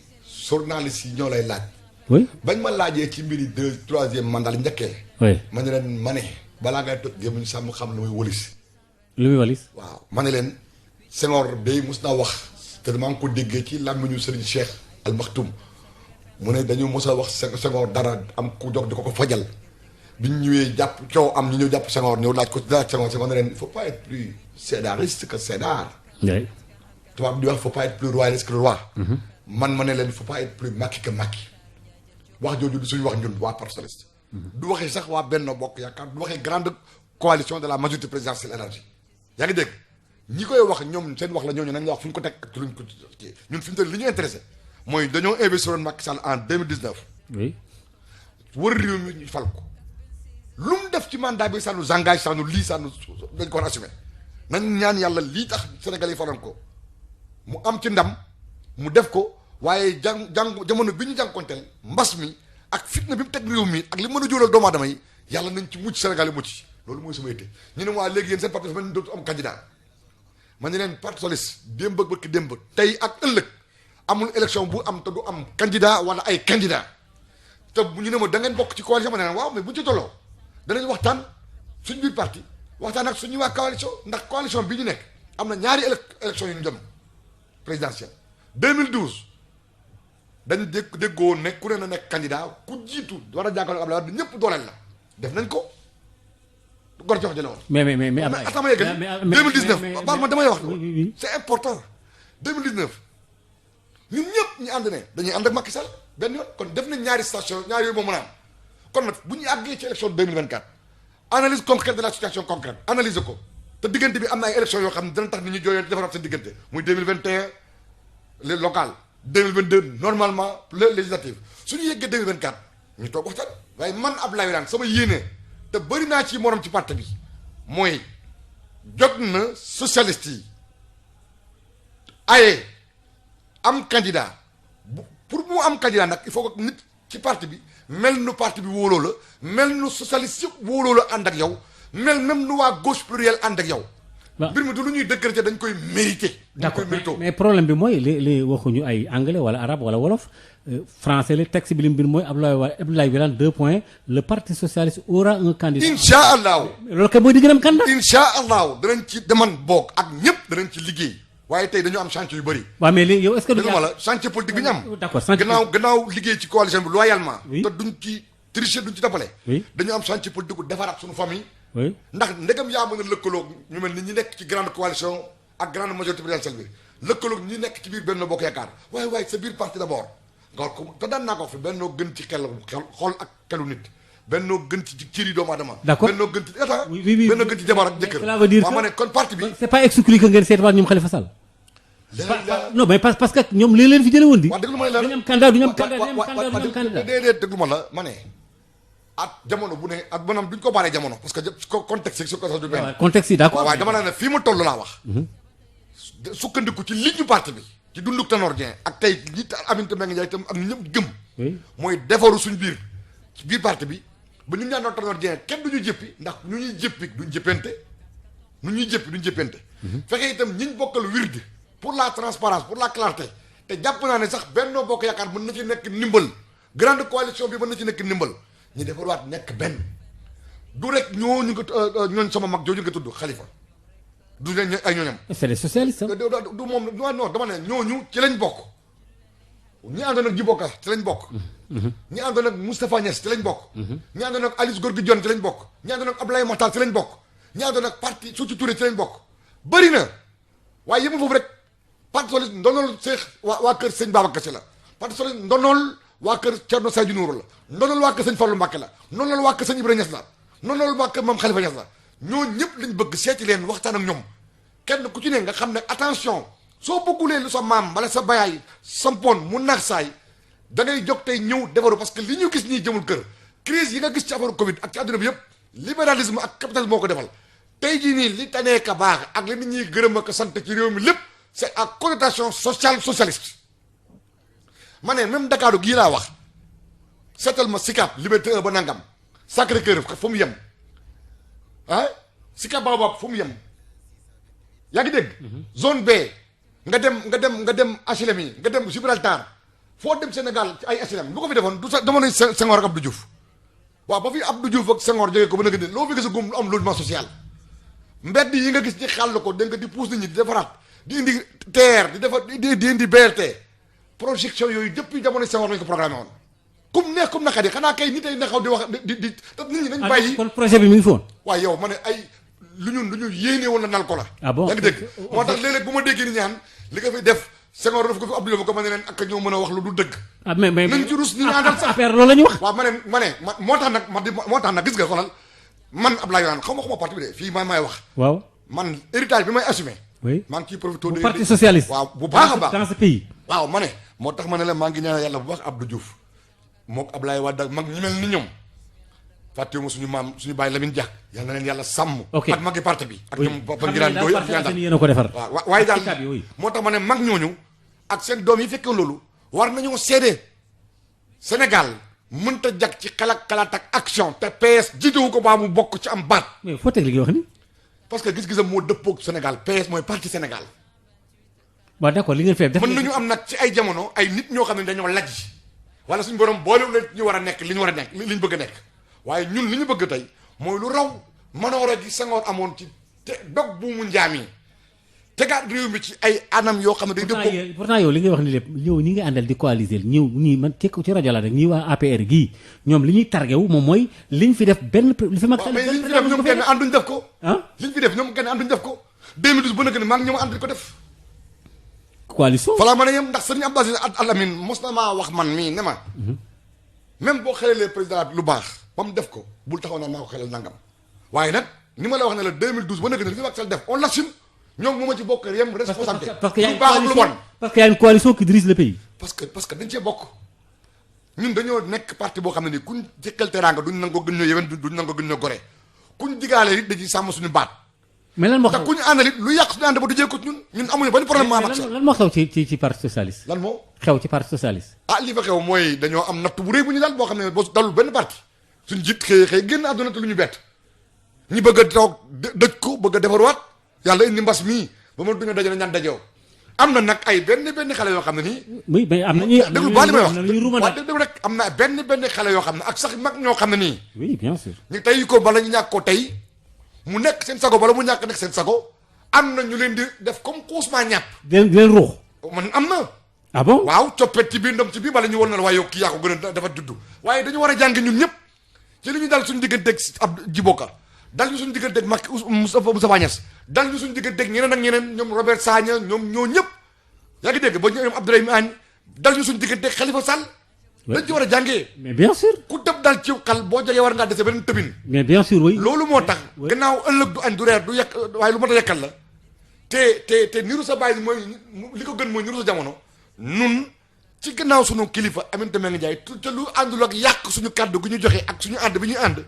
journaliste yi ñoo lay laaj. oui bañ ma laajee ci mbiri troisième mandat li njëkkee. oui ma ne leen ma ne balaa ngay toj gémmiñ sàmm xam lu muy wëlis. lu muy walis. waaw ma ne leen Senghor day mos naa wax te maa ngi ko déggee ci làmmiñu Serigne Cheikh Al Maktoum mu ne dañu mos a wax Senghor dara am ku jox di ko fajal bi ñu ñëwee jàpp coow am ñu ñëw jàpp Senghor ñëw laaj ko laaj Senghor ne leen il faut pas être plus sédariste que sédar. oui. tubaab di wax il faut pas être plus royaliste que le roi. man ma ne leen il faut pas être plus Macky que Macky wax jooju du suñu wax ñun waa parti socialiste. du waxee sax waa Benno Bokk Yaakaar du waxee grande coalition de la majorité présidentielle élargie yaa ngi dégg ñi koy wax ñoom seen wax la ñooñu nañ la wax fu ñu ko teg ak luñ ko ñun fi mu toll li ñu intéressé mooy dañoo investir woon Macky Sall en 2019. oui. wër réew mi ñu fal ko lu mu def ci mandat bi ça nous engage ça nous lie ça nous dañ ko war a assumer nañ ñaan yàlla lii tax Sénégal yi faloon ko mu am ci ndam mu def ko waaye jamono bi ñu jànkonteel mbas mi ak fitna bi mu teg réew mi ak li mën a jóoral doomu aadama yi yàlla nañ ci mucc Sénégal yi mucc loolu mooy sama yitte ñu ne waa léegi yéen seen parti dafa mel ni dootu am candidat ma ne leen parti socialiste démb ak barki démb tey ak ëllëg amul élection bu am te du am candidat wala ay candidat te bu ñu ne ma da ngeen bokk ci coalition ma ne leen waaw mais bu ñu ci tolloo danañ waxtaan suñ biir parti waxtaan ak suñu waa coalition ndax coalition bi ñu nekk am na ñaari élection yu ñu jëm présidentielle 2012 dañ déggoo ne ku ne na nekk candidat ku jiitu war a jàkkaarloo Abdoulaye Wade ñëpp dooleel la def nañ ko gor jox jële woon. mais attends ma yeggali 2019 baal ma damay wax c'est important 2019 ñun ñëpp ñu ànd ne dañuy ànd ak Macky Sall benn yoon kon def nañ ñaari station ñaari yooyu moo mën a am kon nag bu ñu àggee ci élection 2024 analyse concrète de la situation concrète analyser ko te diggante bi am na ay élection yoo xam ne dina tax nit ñi jooyoon defaraat seen diggante muy 2021 les locales 2022 normalement les législatives suñu yeggee 2024 ñu toog waxtaan waaye man Abdoulaye Wilane sama yéene te bëri naa ci morom ci parti bi mooy jot na socialiste yi aye am candidat pour mu am candidat nag il faut que nit ci parti bi mel nu parti bi wóoloo la mel nu socialiste yëpp wóoloo la ànd ak yow mel même nu waa gauche pluriel ànd ak yow. mbir mi du lu ñuy décréter dañ koy mériter. d'accord mais problème bi mooy li waxuñu ay anglais wala arabe wala wolof français le texte bi li mu bind mooy Abdoulaye Wilane 2 points le parti socialiste aura un candidat. incha allahu. loolu kay mooy di gën a am candidat. incha allahu danañ ci deman boog ak ñëpp danañ ci liggéey waaye tey dañu am chantier yu bëri. waaw mais léegi yow est-ce que. dëgg ma la chantier politique bi ñu am. d'accord chantier gannaaw liggéey ci coalition bi loyalement. oui te duñ ci tricher duñ ci tapale. oui dañu am chantier politique bu defaraat suñu famille. oui ndax ndegam yaa mën a lëkkaloog ñu mel ni ñi nekk ci grande coalition ak grande majorité présidentielle bi lëkkaloog ñi nekk ci biir Benno Bokk Yaakaar waaye sa biir parti d'abord nga ko te daan naa ko fi Benno gën ci xol ak xelu nit bennoo gën ci cëri doomu aadama. d'accord bennoo gën ci état. oui oui bennoo gën ci jabar ak jëkkër. cela veut dire waaw ma ne kon parti bi. c'est pas exclu que ngeen seetwaat ñoom Khalifa Sall. non mais parce que ñoom li leen fi jëlee woon di. waaw déglu ma la duñu am candidat duñu am candidat déedéet déglu ma la ma ne. at jamono bu ne at maanaam duñ ko baaree jamono parce que contexte yi su ko sax du benn. contexte yi d'accord waaye dama ne fii mu toll laa wax. sukkandiku ci li ñu parti bi. ci dunduk Tanor Dieng ak tey li Aminata Mbengue Ndiaye itam ak ñëpp gëm. mooy defaru suñ biir ci biir parti bi ba ñu ñaanoo Tanor Dieng kenn du ñu jëppi ndax ñu ñuy jëppi duñ jëppante nu ñuy jëppi duñ jëppante. fexe itam ñiñ bokkal wird pour la transparence pour la clarté te jàpp naa ne sax Benno Bokk Yaakaar mën na ci nekk ndimbal grande coalition bi mën na ci nekk ndimbal ñu defarwaat nekk benn du rek ñooñu ñooñ sama mag jooju nga tudd Khalifa du leen ay ñooñam. c'est les socialistes. du moom non dama ne ñooñu ci lañ bokk ñi àndoon ak Djibo Ka ci lañ bokk. ñi àndoon ak Moustapha Niass ci lañ bokk. ñi àndoon ak Alice Gorgui Dione ci lañ bokk. ñi àndoon ak Abdoulaye Makhtar ci lañ bokk. ñi àndoon ak parti Sékou Touré ci lañ bokk. bëri na waaye yëmu foofu rek parti socialiste ndonol Cheikh waa kër sëñ Babacar Sy la parti socialiste ndonol waa kër Thierno Seydou Nourou la ndonol waa kër sëñ Fallou Mbacké la ndonol waa kër sëñ Ibrahima Niass la ndonol waa kër Mame Khalifa Niass la ñoo ñëpp lañ bëgg seeti leen waxtaan ak ñoom kenn ku ci ne nga xam ne attention soo bëggulee lu sa maam wala sa bayaay sampoon mu nax saay da ngay jóg tey ñëw defaru parce que li ñu gis nii jëmul kër crise yi nga gis ci affaire Covid ak ci àdduna bi yëpp libéralisme ak capitalisme moo ko defal tey jii nii li tanee ka baax ak li nit ñuy gërëm ak sant ci réew mi lépp c'est à connotation sociale socialiste ma ne même Dakar gii laa wax seetal ma Sicap Liberté 1 ba nangam Sacré-Cœur fu mu yem ah Sicap Baobab fu mu yem yaa ngi dégg zone B nga dem HLM yi nga dem Gibraltar foo dem Sénégal ci ay HLM lu ko fi defoon du sa jamonoy Senghor ak Abdou Diouf waaw ba fi Abdou Diouf ak Senghor jógee ko ba nga loo fi gis a gum lu am logement social mbedd yi nga gis ñi xàll ko dégg nga di pousse nit ñi di defaraat di indi TER di defar di indi BRT projection yooyu depuis jamonoy Senghor lañ ko programmé woon comme neex comme naqari xanaa kay nit ay nexaw di wax di te nit ñi dañ bàyyi kon projet bi mi ngi fi woon waaye yow ma ne ay lu ñu yéene woon na nal ko la ah bon yaa ngi dégg moo tax léeg-léeg bu ma déggee ni ñaan li nga fi def Senghor daf ko fi Abdou Diouf ko ma ne leen ak ñoo mën a wax lu du dëgg ah mais nañ ci rus ni ñu àndal sax affaire loolu la ñu wax waaw ma ne moo tax nag gis nga xoolal man Abdoulaye Wilane xaw ma parti bi de fii maay wax waaw man héritage bi may assumé oui maa ngi ciy profité bu parti socialiste waaw bu baax a baax dans ce pays waaw ma ne moo tax ma ne la maa ngi ñaanal yàlla bu baax Abdou Diouf mook Abdoulaye Wade mag ñi mel ni ñoom fàttewuma suñu maam suñu bàyyi Lamine Diack yal na leen yàlla sàmm ak magi parti bi ak ñoom ba ngiraan yooyu ak yéen a ko defar waaw waaye daal moo tax ma ne mag ñooñu ak seen doom yi fekkee loolu war nañoo seede Sénégal mënta jag ci xalaat ak action te PS jiitewu ko baa mu bokk ci am baat mais foo teg li nga wax ni parce que gis-gisam moo dëppoog Sénégal PS mooy parti Sénégal waaw d'accord li ngeen fee def mën nañu am nag ci ay jamono ay nit ñoo xam ne dañoo lajj wala suñu borom boolewul leen ñu war a nekk li ñu war a nekk li ñu bëgg a nekk waaye ñun li ñu bëgg tey mooy lu raw manoore gi Senghor amoon ci te dog bu mu njaam yi tegaat réew mi ci ay anam yoo xam ne day dëppoo pourtant yow li ngay wax ni lépp ñëw ñi nga àndal di coaliser ñëw ñii man ci rajo la rek ñii waa APR gii ñoom li ñuy targewu moom mooy liñ fi def benn li fi mag mais liñ fi def ñoom kenn ànduñ def ko liñ fi def ñoom kenn ànduñ def ko 2012 ba nag ne maa ngi ñoom ànd ko def coalition falaa mën a yem ndax sëriñ Abdou Aziz Al Amine mos na maa wax man mii ne ma même boo xelalee président bi lu baax ba mu def ko bul taxaw naa maa ko xelal nangam waaye nag ni ma la wax ne la 2012 ba nag ne li fi mag sal def on l'assume ñoom moo ma ci bokk yem responsabilité lu baax ak lu bon parce que y a une coalition qui dirige le pays parce que dañ cee bokk ñun dañoo nekk parti boo xam ne nii kuñ jëkkal teraanga duñ nangoo gën ñoo yewen duñ nangoo gën ñoo gore kuñ digaale it dañuy sàmm suñu baat mais lan moo xew te kuñu àndal it lu yàq suñu ànd ba du jee ko ñun amuñu benn problème maa lan moo xew ci parti socialiste lan moo xew ci parti socialiste li fa xew mooy dañoo am natt bu rëy bu ñu daal boo xam ne boo dalul benn parti suñ jiit xëy génn àdduna te lu ñu bett ñi bëgg a toog dëj ko bëgg a defarwaat yàlla indi mbas mii ba ma duñu dajale ñaan dajoo am na nag ay benn xale yoo xam ne nii oui mais am na ñuy déglu baali may wax waaw déglu rek am na benn xale yoo xam ne ak sax mag ñoo xam ne nii oui bien sûr ñu tey ko bala ñu ñàkk ko tey mu nekk seen sago bala mu ñàkk nekk seen sago am na ñu leen di def comme xuusmaa ñàpp di leen ruux man am na ah bon waaw coppet ci biir ndom ci biir bala ñu war na la waaye yow kii yaa ko gën a dafa juddu waaye dañu war a jàng ñun ñëpp ci li ñu dal suñu digganteeg ab Djibo Ka dal ñu suñu digganteeg Macky Moustapha Niasse dal ñu suñu digganteeg ñeneen ak ñeneen ñoom Robert Sagna ñoom ñoo ñëpp yaa ngi dégg ba ñoom Abdoulaye Agne dal ñu suñu digganteeg Khalifa Sall dañ ci war a jàngee. mais bien sûr. ku tëb dal ci xal boo jógee war ngaa dese beneen tëbin. mais bien sûr oui. loolu moo tax. gannaaw ëllëg du añ du reer du yekk waaye lu mat a yekkal la. te niru sa bàyyi mooy li ko gën mooy niru sa jamono. nun ci gannaaw sunu kilifa Aminata Mbengue Ndiaye te lu àndul ak yàq suñu kàddu gi ñu joxe ak suñu ànd bi ñuy ànd.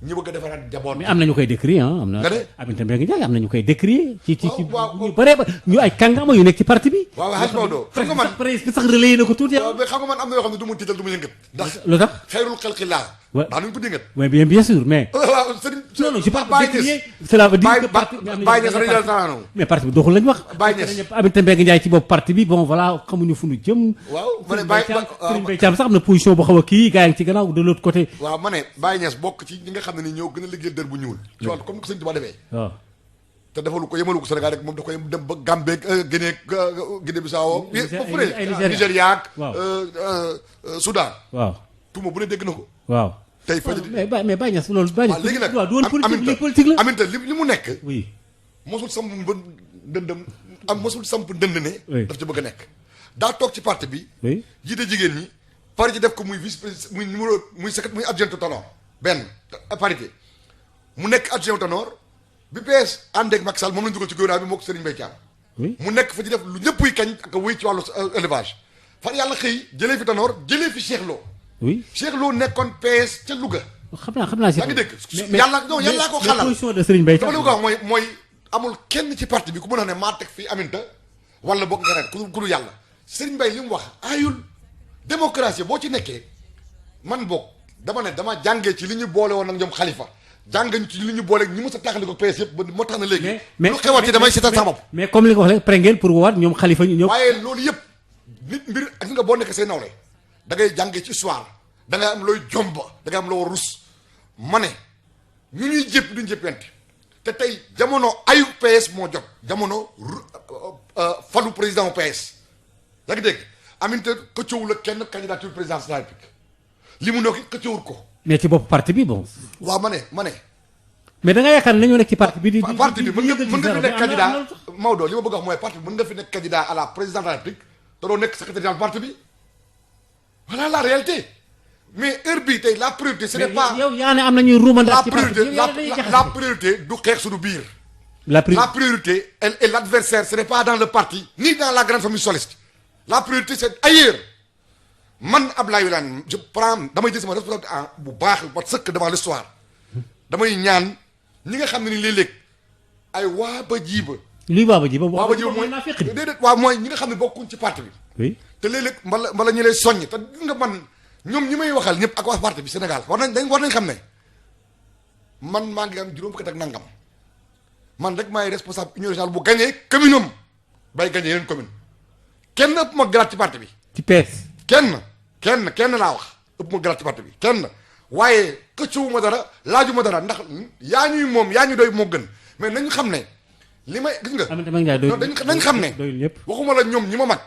ñu bëgg a defaraat jaboot. mais am na ñu koy décrier ah am na. nga de Aminata Mbengue Ndiaye am na ñu koy décrier. ci waaw ñu bëree ba ñu ay kàngama yu nekk ci parti bi. waaw Hadj Maodo xam nga man presque sax relayé na ko tuuti. waaw mais xam nga man am na yoo xam ne du ma tiital du ma yëngat. ndax lu tax xayrul xalqi laa. Ouais. daa nañu ko dingat. oui bien sûr mais. waaw sëriñ. non non je parle Baye de décrier. Niass. cela veut dire que parti Baye Niass rajo Talano. mais parti bi doxul lañ wax. Baye Niass. Aminata Mbengue Ndiaye ci bopp parti bi bon voilà xamuñu fu ñu jëm. waaw ma ne Baye Serigne Mbaye Thiam sax am na position boo xaw a kii gaa ngi ci gannaaw de l'autre côté. waaw ma ne Baye Niass bokk ci ñi nga xam ne ni ñoo gën a liggéeyal dër bu ñuul. ci wàllu comme ni ko sëñ Tuubaa defee. waaw. te defalu ko yemalu ko Sénégal rek moom da koy dem ba Gambie Guinée Bissau. ay Nigéria ak waaw. Soudan. waaw. tuuma bu ne dégg na ko. waaw. tey fa mais Baye Niass loolu. Baye waaw léegi nag waaw du woon politique la. Aminata li mu nekk. oui. mosul samp ndëndam mosul samp ndënd ne. Oui. daf ci bëgg a nekk. daa toog ci parti bi. oui. jiite jigéen ñi. parité def ko muy vice président muy numéro muy secrétaire muy adjoint d'honneur benn parité mu nekk adjoint d'honneur bi PS ànd ak Macky Sall moom lañu dugal ci gouvernement bi moo ko Serigne Mbaye Thiam. oui. mu nekk fa ci def lu ñëpp yi kañ ak wéy ci wàllu élevage. far yàlla xëy jëlee fi d'honneur jëlee fi Cheikh Lo. oui. Cheikh Lo nekkoon PS ca Louga. xam naa si. yaa ngi dégg yàlla non yàllaa ko xalal. position de Serigne Mbaye dama Thiam. la ko wax mooy amul kenn ci parti bi ku mën a ne maa teg fii Aminata wala boog nga ren ku dul yàlla Serigne Mbaye li mu wax aayul démocratie boo ci nekkee man boog dama ne dama jàngee ci li ñu boole woon ak ñoom Khalifa jàngañ ci li ñu boole ñi mës a taxali ko PS yëpp ba moo tax na léegi. lu xewati damay seetal sama bopp. mais comme li nga wax rek pare ngeen pour woowaat ñoom Khalifa ñu ñëw. waaye loolu yëpp nit mbir ak nga boo nekk say nawle da ngay jàngee ci histoire da ngay am looy jomba da ngay am loo rus ma ne ñu ñuy jëpp duñ jëppante te tey jamono ayu PS moo jot jamono falu président PS yaa ngi dégg Aminata këccoowul ak kenn candidature présidence de la République li mu nekk këccoowul ko. mais ci bopp parti bi bon. waaw ma ne. mais da nga yaakaar ne nañoo nekk ci parti bi di parti bi mën nga fi nekk candidat Maodo li ma bëgg a wax mooy parti bi mën nga fi nekk candidat à la présidence de la République te doo nekk secrétaire général parti bi voilà la réalité mais heure bii tey la priorité ce n'est pas yow yaa ne am nañuy ruumandaat ci parti bi la priorité du xeex suñu biir la priorité elle est l'adversaire ce n'est pas dans le parti ni dans la grande famille socialiste la priorité c'est ailleurs man Abdoulaye Wilane je prends damay jël sama responsabilité bu baax ba sëkk devant l'histoire damay ñaan ñi nga xam ne ni léeg-léeg ay waa ba jiiba lii waa ba jiiba mooy déedéet waaw mooy ñi nga xam ne bokkuñ ci parti bi oui te léeg-léeg mbala ñu lay soññ te gis nga man ñoom ñi may waxal ñëpp ak waa parti bi Sénégal war nañ xam ne man maa ngi am juróom fukki at ak nangam man rek maay responsable union régionale bu gagné commune am bay gagné yeneen commune kenn ëpp ma grade ci parti bi ci PS kenn laa wax ëpp ma grade ci parti bi kenn waaye këccuwuma dara laajuma dara ndax yaa ñuy moom yaa ñu doy moo gën mais nañu xam ne li may gis nga nañ xam ne waxuma la ñoom ñi ma mag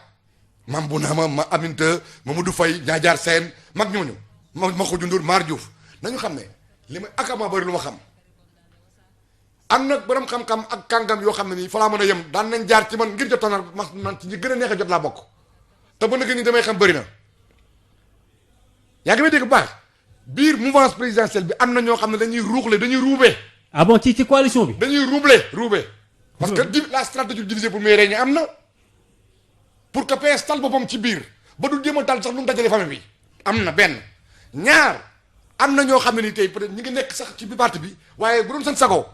mam bu naa ma Aminata Mamadou Faye Ñaajaar Seen mag ñooñu ma ko jundur Maar Diouf nañu xam ne li may akama bëri lu ma xam am nag borom xam-xam ak kàngam yoo xam ne nii fa laa mën a yem daan nañ jaar ci man ngir jot na man ci ñi gën a neex a jot laa bokk te ba nag ni damay xam bëri na yaa ngi may dégg bu baax biir mouvance présidentielle bi am na ñoo xam ne dañuy ruuxle dañuy ruubee. ah bon ci coalition bi. dañuy ruubee. parce que la stratégie diviser pour mieux régner am na pour que PS tal boppam ci biir ba du jéem a tal sax lu mu dajale famille bi am na benn ñaar am na ñoo xam ne ni tey peut-être ñi ngi nekk sax ci bi parti bi waaye bu doon seen sago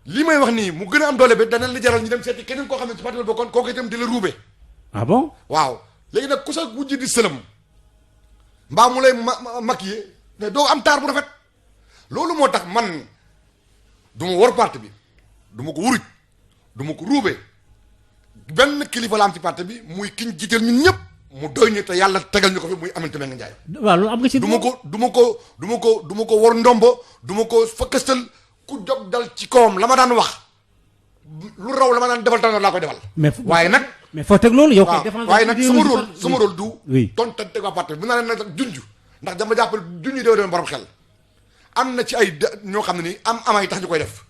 li may wax nii mu gën a am doole bi dana la jaral ñu dem seeti keneen koo xam ne ci parti bi bokkoon kooku itam di la ruube. ah bon waaw léegi nag ku sa wujj di sëlëm mbaa mu lay maquiller mais doo am taar bu rafet loolu moo tax man du ma war parti bi du ma ko wuruj du ma ko ruube benn kilifa la am ci parti bi muy kiñ jiiteel ñun ñëpp mu doy ñu te yàlla tegal ñu ko fi muy Aminata Mbengue Ndiaye. waaw loolu am nga ci. du ma ko war ndombo du ma ko fakastal ku jóg dal ci kawam la ma daan wax lu raw la ma daan defal tànn laa koy defal. waaye nag. mais foo teg loolu yow. kay défendre waaye nag sama rôle du. oui tontu teg waa parti bi bu naa leen nag junj ndax dama jàppale junj doo doon borom xel am na ci ay ñoo xam ne nii amay tax ñu koy def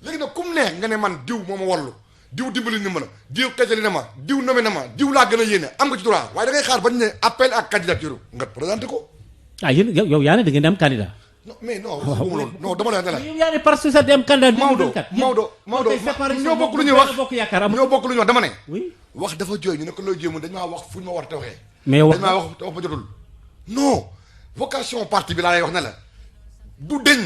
léegi nag kum neex nga ne man diw moo ma wallu diw dimbali ni ma la diw kajali na ma diw nommé na ma diw laa gën a yéene am nga ci droit waaye da ngay xaar ba ñu ne appel à candidature nga présenté ko. ah yéen yow yaa ne da ngeen di am candidat. non mais non waxuma loolu non dama la ne la. yow yaa ne parce que ça di am candidat. Maodo ñoo bokk lu ñuy wax ñoo bokk lu ñuy wax dama ne. oui wax dafa jooy ñu ne ko looy jéem dañ maa wax fu ñu ma war a waxee. mais wax dañ maa wax te wax ba jotul. non vocation parti bi laa lay wax ne la du deñ.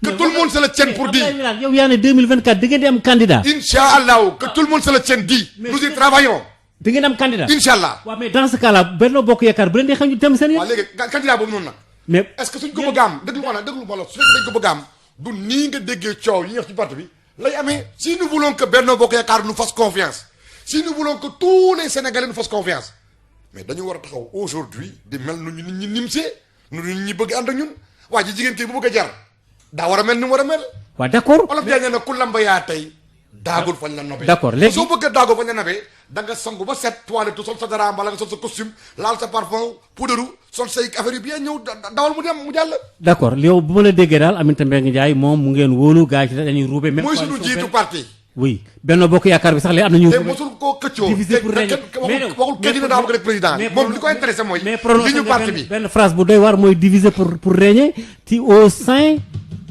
que tout le monde se le tienne pour dire. yow yaa ne 2024 da ngeen di am candidat. incha allah que tout le monde se le tienne dit. nous y travaillons. da ngeen am candidat. incha allah. waaw mais dans ce cas là Benno Bokk Yaakaar bu leen di xam ñu dem seen yéen. waaw léegi candidat boobu noonu nag. mais est-ce que suñ ko bëgg a am déglu ma la su fekkee dañ ko bëgg a am du nii nga déggee coow yi ñuy wax ci parti bi lay amee. si nous voulons que Benno Bokk Yaakaar nous fasse confiance si nous voulons que tous les Sénégalais nous fassent confiance mais dañu war a taxaw aujourd'hui di mel nu ñu nit ñi nimsee nu nit ñi bëgg ànd ak ñun waa ji jigéen kii bu bëgg a jar daa war a mel ni mu war a mel. waaw d'accord. olof jaay na ku lamba yaa tey daagul fañ la nobee. d'accord léegi soo bëggee daagul fañ la nobee da nga sangu ba set toilette sol sa dara mbala nga sol sa costume laal sa parfum poudre sol say affaire yu bien ñëw dawal mu dem mu jàll. d'accord yow bu ma la déggee daal Aminata Mbengue Ndiaye moom mu ngeen wóolu gars yi dañuy ruube. même mooy suñu jiitu parti. oui Benno Bokk Yaakaar bi sax léegi am nañu. te mosul koo këccoo divisé pour régner waxul kenn dina daa bëgg rek président moom li ko intéressé mooy. li ñu parti bi benn phrase bu doy waar mooy diviser pour régner ci au sein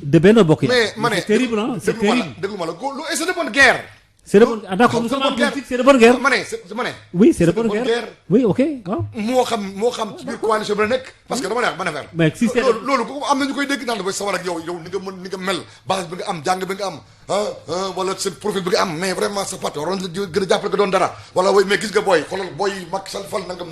de Benno Bokk Yaakaar. mais ma ne c'est terrible ah c'est terrible. déglu ma la c'est de bonne guerre. c'est de bonne d'accord nous sommes en politique c'est de bonne guerre. ma ne oui c'est de bonne guerre oui ok waaw. moo xam ci biir coalition bi la nekk. parce que dama ne wax ma ne mais si c'est loolu am na ñu koy dégg naan dafay sawar ak yow ni nga mën ni nga mel base bi nga am jàng bi nga am wala seen profil bi nga am mais vraiment sa parti waroon la gën a jàppale nga doon dara wala way mais gis nga booy xoolal booy Macky Sall fal nangam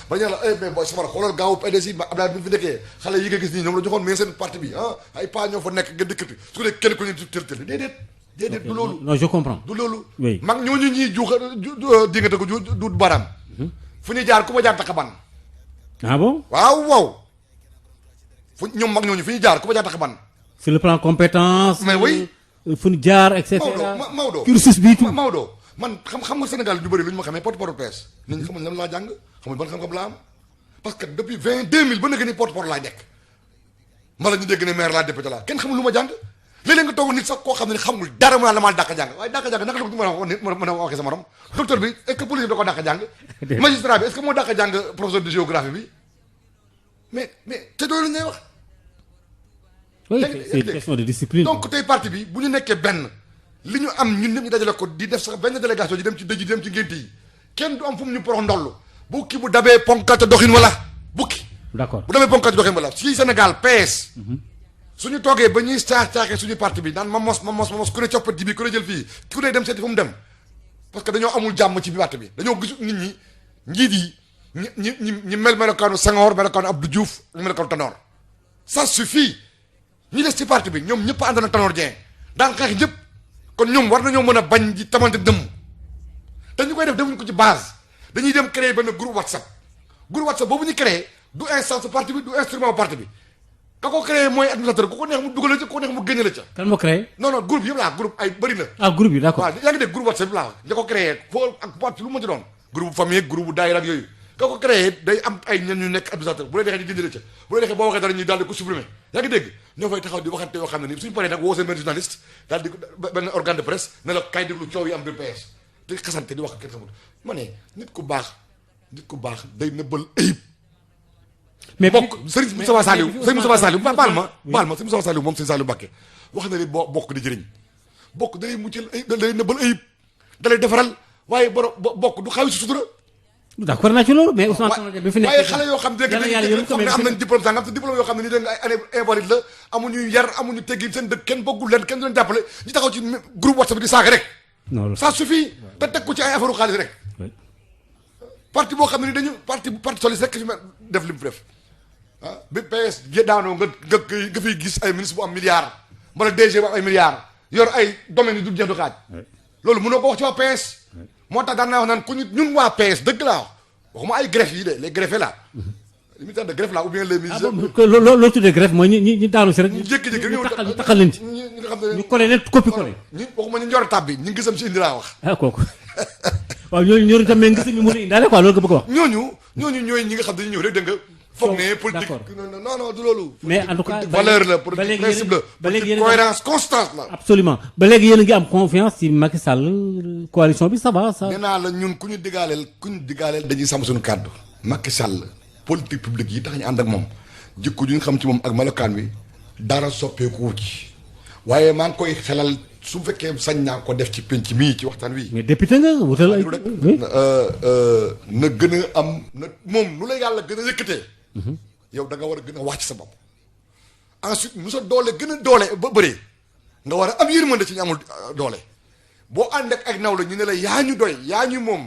ba ñu la mais booy safara xoolal gaaw PDS yi Abdoulaye bi fi nekkee xale yi nga gis nii ñoom la joxoon mais seen parti bi ay pas ñoo fa nekk nga dëkkati su ko dee kenn ku ñu tël déedéet du loolu. non je comprends. du loolu. oui mag ñooñu ñuy dingate ko du baram. fu ñuy jaar ku ma jaar takk ban. ah bon. waaw. fu ñoom mag ñooñu fu ñuy jaar ku ma jaar takk ban. sur le plan compétence. mais oui. fu ñu jaar et cetera. Maodo cursus bi tout. Maodo man xam nga Sénégal ñu bëri lu ñu ma xamee porte-parole presse. nit ñi xamuñ lan laa jàng xamuñ ban xam-xam laa am parce que depuis 2000 ba nekk ni porte-parole laay nekk. mbala ñu dégg ne maire laa député laa kenn xamul lu ma jàng. léeg-léeg nga toog nit sax koo xam ne xamul dara mu naan la maa dàq jàng waaye dàq jàng naka la ko mën a waxee sa morom docteur bi est-ce que police bi da ko dàq jàng magistrat bi est-ce que moo dàq jàng professeur de géographie bi mais te doolu ñuy wax oui c'est une question de discipline. donc tey parti bi bu ñu nekkee benn li ñu am ñun ñëpp ñu dajale ko di def sax benn délégation di dem ci dëj di dem ci ngénte yi kenn du am fu mu ñu porox ndoll bukki bu dabee ponkate doxin wala bukki d'accord bu dabee ponkate doxin wala si Sénégal PS suñu toogee ba ñuy caaxee suñu parti bi naan ma mos ku ne coppati bi ku ne jël fii ku ne dem seeti fu mu dem parce que dañoo amul jàmm ci bi parti bi dañoo gisu nit ñi njiit yi ñi mel melokaanu Senghor melokaanu Abdou Diouf ñu melokaanu Tanor ça suffit ñi des ci parti bi ñoom ñëpp ànd na Tanor Dieng daan xeex ñëpp kon ñoom war nañoo mën a bañ di tamante dëmm te ñu koy def defuñu ko ci base dañuy dem créer benn groupe WhatsApp boobu ñu créé du instance parti bi du instrument parti bi ka ko créé mooy administrateur ku ko neex mu dugal la ca ku ko neex mu génne la ca. kan moo créé. non groupe yëpp laa groupe ay bëri na. groupe yi d'accord. waaw yaa ngi dégg groupe WhatsApp bi laa ña ko créé foo ak parti lu mu mën ci doon. groupe famille groupe daayira ak yooyu ka ko créé day am ay ñenn ñu nekk administrateur bu la neexee ñu génne la ca bu la neexee boo waxee dara ñuy daal di ko supprimer yaa ngi dégg ñoo fay taxaw di waxante yoo xam ne nii suñu paree nag woo seen benn journaliste daal di benn organe de presse ne la kay déglu coow yi am biir PS di xasante di wax kenn xamul ma ne nit ku baax day nëbbal ayib mais bokk Serigne Moustapha Saliou baal ma Serigne Moustapha Saliou moom Serigne Saliou Mbacké wax na li bokk di jëriñ bokk dalay muccal ay dalay nëbbal ayib dalay defaral waaye bokk du xawi si sutura d'accord naa ci loolu mais Ousmane Tanor bi fi nekk waaye xale yoo xam ne am nañ diplôme sangam te diplôme yoo xam ne nii dañ ay année invalide la amuñu yar amuñu teggin seen dëkk kenn bokkul leen kenn du leen jàppale ñu taxaw ci groupe WhatsApp bi di saaga rek ça suffit te teg ko ci ay affaire xaalis rek parti boo xam ne ni dañu parti socialiste rek fi def li mu fi def bi PS daanoo nga fiy gis ay ministre bu am milliard wala DG bu am ay milliards yor ay domaines yi du jeex du xaaj loolu mënoo ko wax ci waa PS moo tax daan naa wax naan ku ñun waa PS dëgg laa wax waxuma ay greffe yi de les greffés là li muy tax de greffe là ou bien les ministres loolu tuddee greffe mooy ñi daanu si rek ñu jékki-jékki ñu taxal leen ci ñi nga xam ne ñu collé leen copie collé ñi waxuma ñu njor tab bi ñu ngisam si indi laa wax kooku waaw ñooñu ñëw itam mais ngisam mi mën a indaale quoi loolu nga bëgg a wax ñooñu ñooy ñi nga xam dañu ñëw rek dégg nga foog ne politique non du loolu. mais en tout cas valeur la politique principe la politique cohérence constance la. absolument ba léegi yéen a ngi am confiance ci Macky Sall coalition bi ça va ça. nee naa la ñun ku ñu digaaleel dañuy sàmm suñu kàddu. Macky Sall politique publique yi tax ñu ànd ak moom jikko ju ñu xam ci moom ak melokaan wi dara soppeeku wu ci waaye maa ngi koy xelal su fekkee sañ naa ko def ci penc mii ci waxtaan wi. mais député nga wutal ay. na gën a am na moom nu la yàlla gën a yëkkatee. yow da nga war a gën a wàcc sa bopp. ensuite nu sa doole gën a doole ba bëree nga war a am yërmande ci ñu amul doole boo ànd ak naw la ñu ne la yaa ñu doy yaa ñu moom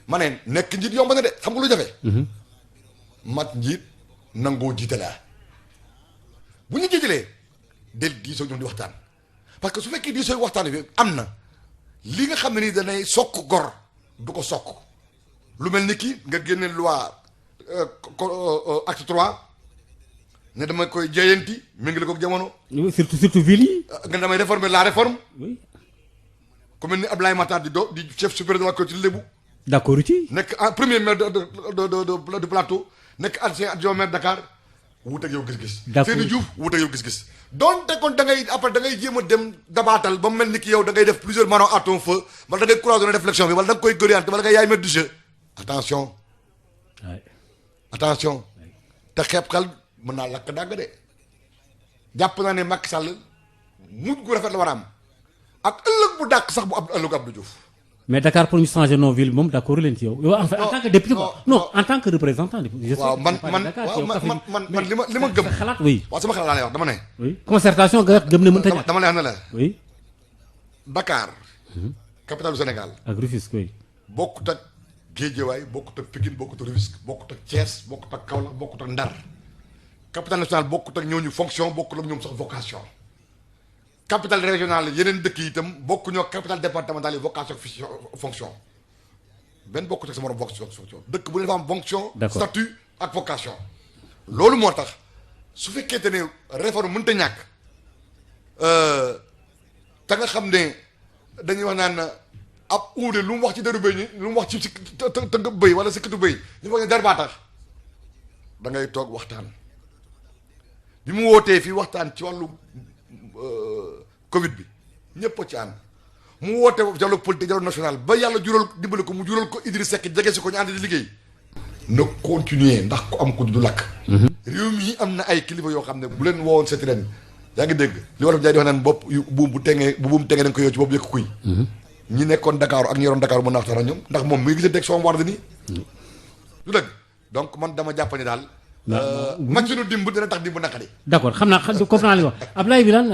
ma ne nekk njiit yomb na de xam nga lu jafe. mat njiit nangoo jiite laa bu ñu jiitalee del diisoo ñoom di waxtaan parce que su fekkee diisoo waxtaan bi am na li nga xam ne nii danay sokk gor du ko sokk lu mel ni ki nga génne loi acte 3 ne dama koy jeeyanti méngale ko jamono. surtout ville yi. nga damay réformer la réforme. oui. ku mel ni Abdoulaye Matar di chef supérieur de la collectivité Lébu. d'accord ci. nekk premier maire de plateau nekk ancien adjoint maire Dakar wut ak yow gis-gis. d'accord Seydou Diouf wut ak yow gis-gis. donte kon da ngay après da ngay jéem a dem dabaatal ba mu mel ni ki yow da ngay def plusieurs manos à ton feu wala da ngay cloisonner réflexion bi wala da nga koy gëriante wala nga yaay maître du jeu. attention. attention. te xeeb xel mën naa lakk dàgg de jàpp naa ne Macky Sall mujj gu rafet la war a am ak ëllëg bu dàq sax bu ëllëg Abdou Diouf. mais Dakar pour ñu changer nos villes moom d'accord leen ci yow. yow en tant que député quoi non en tant que représentant. waaw man li ma gëm. xalaat oui. waaw sama xalaat laa lay wax dama ne. oui concertation nga gëm ne mënta ñàkk. dama lay wax ne la. oui. Dakar. capitale du Sénégal. ak Rufisque oui. bokkut ak Guédiawaye bokkut ak Pikine bokkut ak Rufisque bokkut ak Thiès bokkut ak Kaolack bokkut ak Ndar. capitale nationale bokkut ak ñooñu fonction bokkut ak ñoom sax vocation. capitale régionale yeneen dëkk yi itam bokkuñoo capitale départementale yi vocation fonction benn bokkut ak sa morom fonction dëkk bu ne dafa am fonction. statut ak vocation. loolu moo tax su fekkente ne réforme mënta ñàkk te nga xam ne dañuy wax naan ab uude lu mu wax ci deru bëy ñi lu mu wax ci tënk bëy wala sikkitu bëy ñu foog ne der baa tax da ngay toog waxtaan bi mu wootee fii waxtaan ci wàllu Covid bi ñëpp ci ànd mu woote dialogue politique dialogue national ba yàlla jural dimbali ko mu jural ko Idriss Seck jege si ko ñu ànd di liggéey na continuer ndax ku am ko du lakk. réew mi am na ay kilifa yoo xam ne bu leen woowoon seeti leen yaa ngi dégg li wolof jaay di wax naan bopp buum bu tengee dañ ko yow ci bopp yëkk kuy ñi nekkoon Dakar ak ñi yoroon Dakar mën naa waxtaan ak ñoom ndax moom mi ngi gisante ak Soham Wardini du dëgg donc man dama jàpp ne daal mag suñu dimb dina tax dimb naqari. d'accord xam naa comprendre li wax Abdoulaye Wilane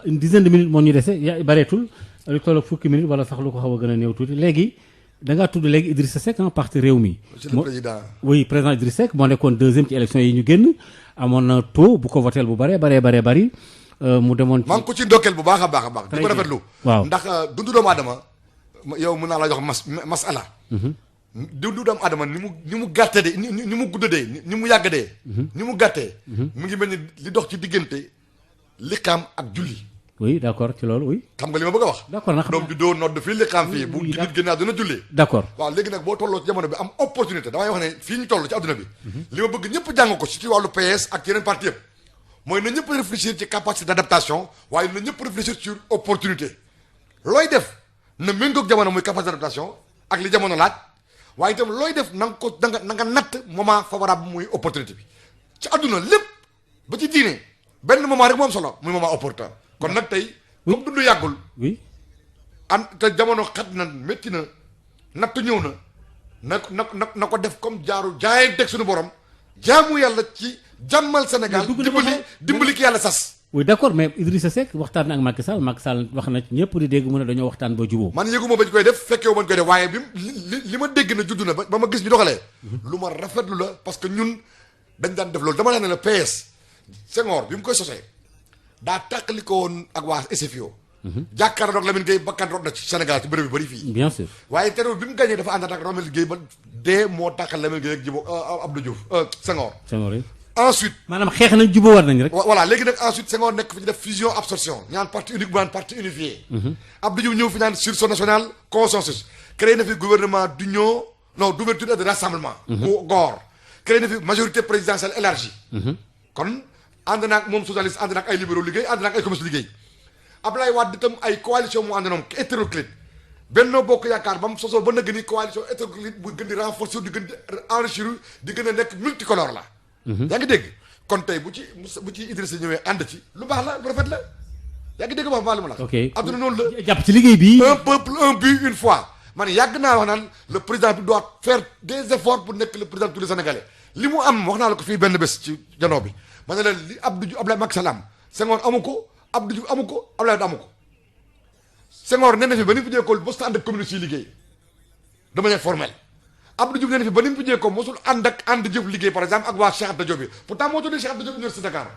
une dizaine de minutes moo ñu dese yaa bareetul lu tolloog fukki minutes wala sax lu ko xaw a gën a néew tuuti léegi da ngaa tudd léegi Idrissa Seck parti Rewmi. monsieur le président. oui président Idrissa Seck moo nekkoon deuxième ci élection yi ñu génn amoon na taux bu ko voteel bu bari mu demoon. maa ngi ko ci ndokkeel bu baax a baax a baax. di ko rafetlu. waaw ndax dundu doomu aadama yow mën naa la jox masala. dundu doomu aadama ni mu gàtte de ni mu guddadee ni mu yàggadee. ni mu gàttee. mu ngi mel ni li dox ci diggante liqaam ak julli. oui d'accord ci loolu oui. xam nga li ma bëgg a wax. d'accord na xam doom ju doo nodd fii liqaam fii. bu nit gën a dina julli. d'accord waaw léegi nag boo tolloo ci jamono bi am opportunité damay wax ne fii ñu toll ci adduna bi. li ma bëgg ñëpp jàng ko ci wàllu PS ak yeneen parti yëpp. mooy na ñëpp réfléchir ci capacité d'adaptation waaye na ñëpp réfléchir sur opportunité looy def na méngoog jamono muy capacité d'adaptation ak li jamono laaj waaye itam looy def na nga ko na nga natt moment favorable muy opportunité bi ci àdduna lépp ba ci diine benn moment rek moom solo muy moment opportun kon nag tey comme dund yàggul oui am te jamono xat na métti na natt ñëw na ko def comme jaaru jaayee suñu borom jaamu yàlla ci jàmmal Sénégal dimbali ki yàlla sas. oui d'accord mais Idrissa Seck waxtaan na ak Macky Sall wax na ci ñëpp di dégg mu ne dañoo waxtaan ba jubóo. man yëguma bañ koy def fekkewu bañ koy def waaye bi li ma dégg na judd na ba ma gis ñu doxalee. lu ma rafetlu la parce que ñun dañ daan def loolu dama ne la PS Senghor bi mu koy sosee daa tàqali ko woon ak waa SFIO. jàkkaarloog Lamine Gueye bakkan rot na ci Sénégal ci bërëb yu bëri fii. bien sûr waaye terewul bi mu gagné dafa ànd ak Lamine Gueye ba dee moo tàqal Lamine Gueye ak Djibo Abdou Diouf Senghor. yi. ensuite maanaam xeex nañ jubóo war nañ rek. voilà léegi nag ensuite Senghor nekk fi ñu def fusion absorption ñaan parti unique bu naan parti unifié. Abdou Diouf ñëw fi naan sursaut national consensus. créé na fi gouvernement d'union non d'ouverture et de rassemblement. góor créé na fi majorité présidentielle élargie. kon ànd naag moom socialiste ànd naag ay libéraux liggéey ànd naag ay communistes liggéey. Ablaye Wade itam ay coalition mu àndanoom hétéroclite Benno Bokk Yaakaar ba mu sosoo ba nëgg ni coalition hétéroclite bu gën di renforcer di gën di enrichir di gën a nekk multicolore la. yaa ngi dégg kon tey bu ci Idrissa ñëwee ànd ci lu baax la lu rafet la yaa ngi dégg wax maa li ma la. ok adduna noonu la. jàpp ci liggéey bi. un peuple un but une fois man yàgg naa wax naan le président bi doit faire des efforts pour nekk le président de tous les Sénégalais li mu am wax naa la ko fii benn bés ci janoo bi ma ne leen li Abdoulaye Macky Sall am Senghor amu ko Abdou Diouf amu ko Abdoulaye Wade amu ko Senghor nee na fi ba ni mu fi jëkkoon mosul ànd ak communiste yi liggéey de manière formelle Abdou Diouf nee na fi ba ni mu fi jëkkoon mosul ànd jëf liggéey par exemple ak waa Cheikh Anta Diop bi pourtant moo tuddee Cheikh Anta Diop Université Dakar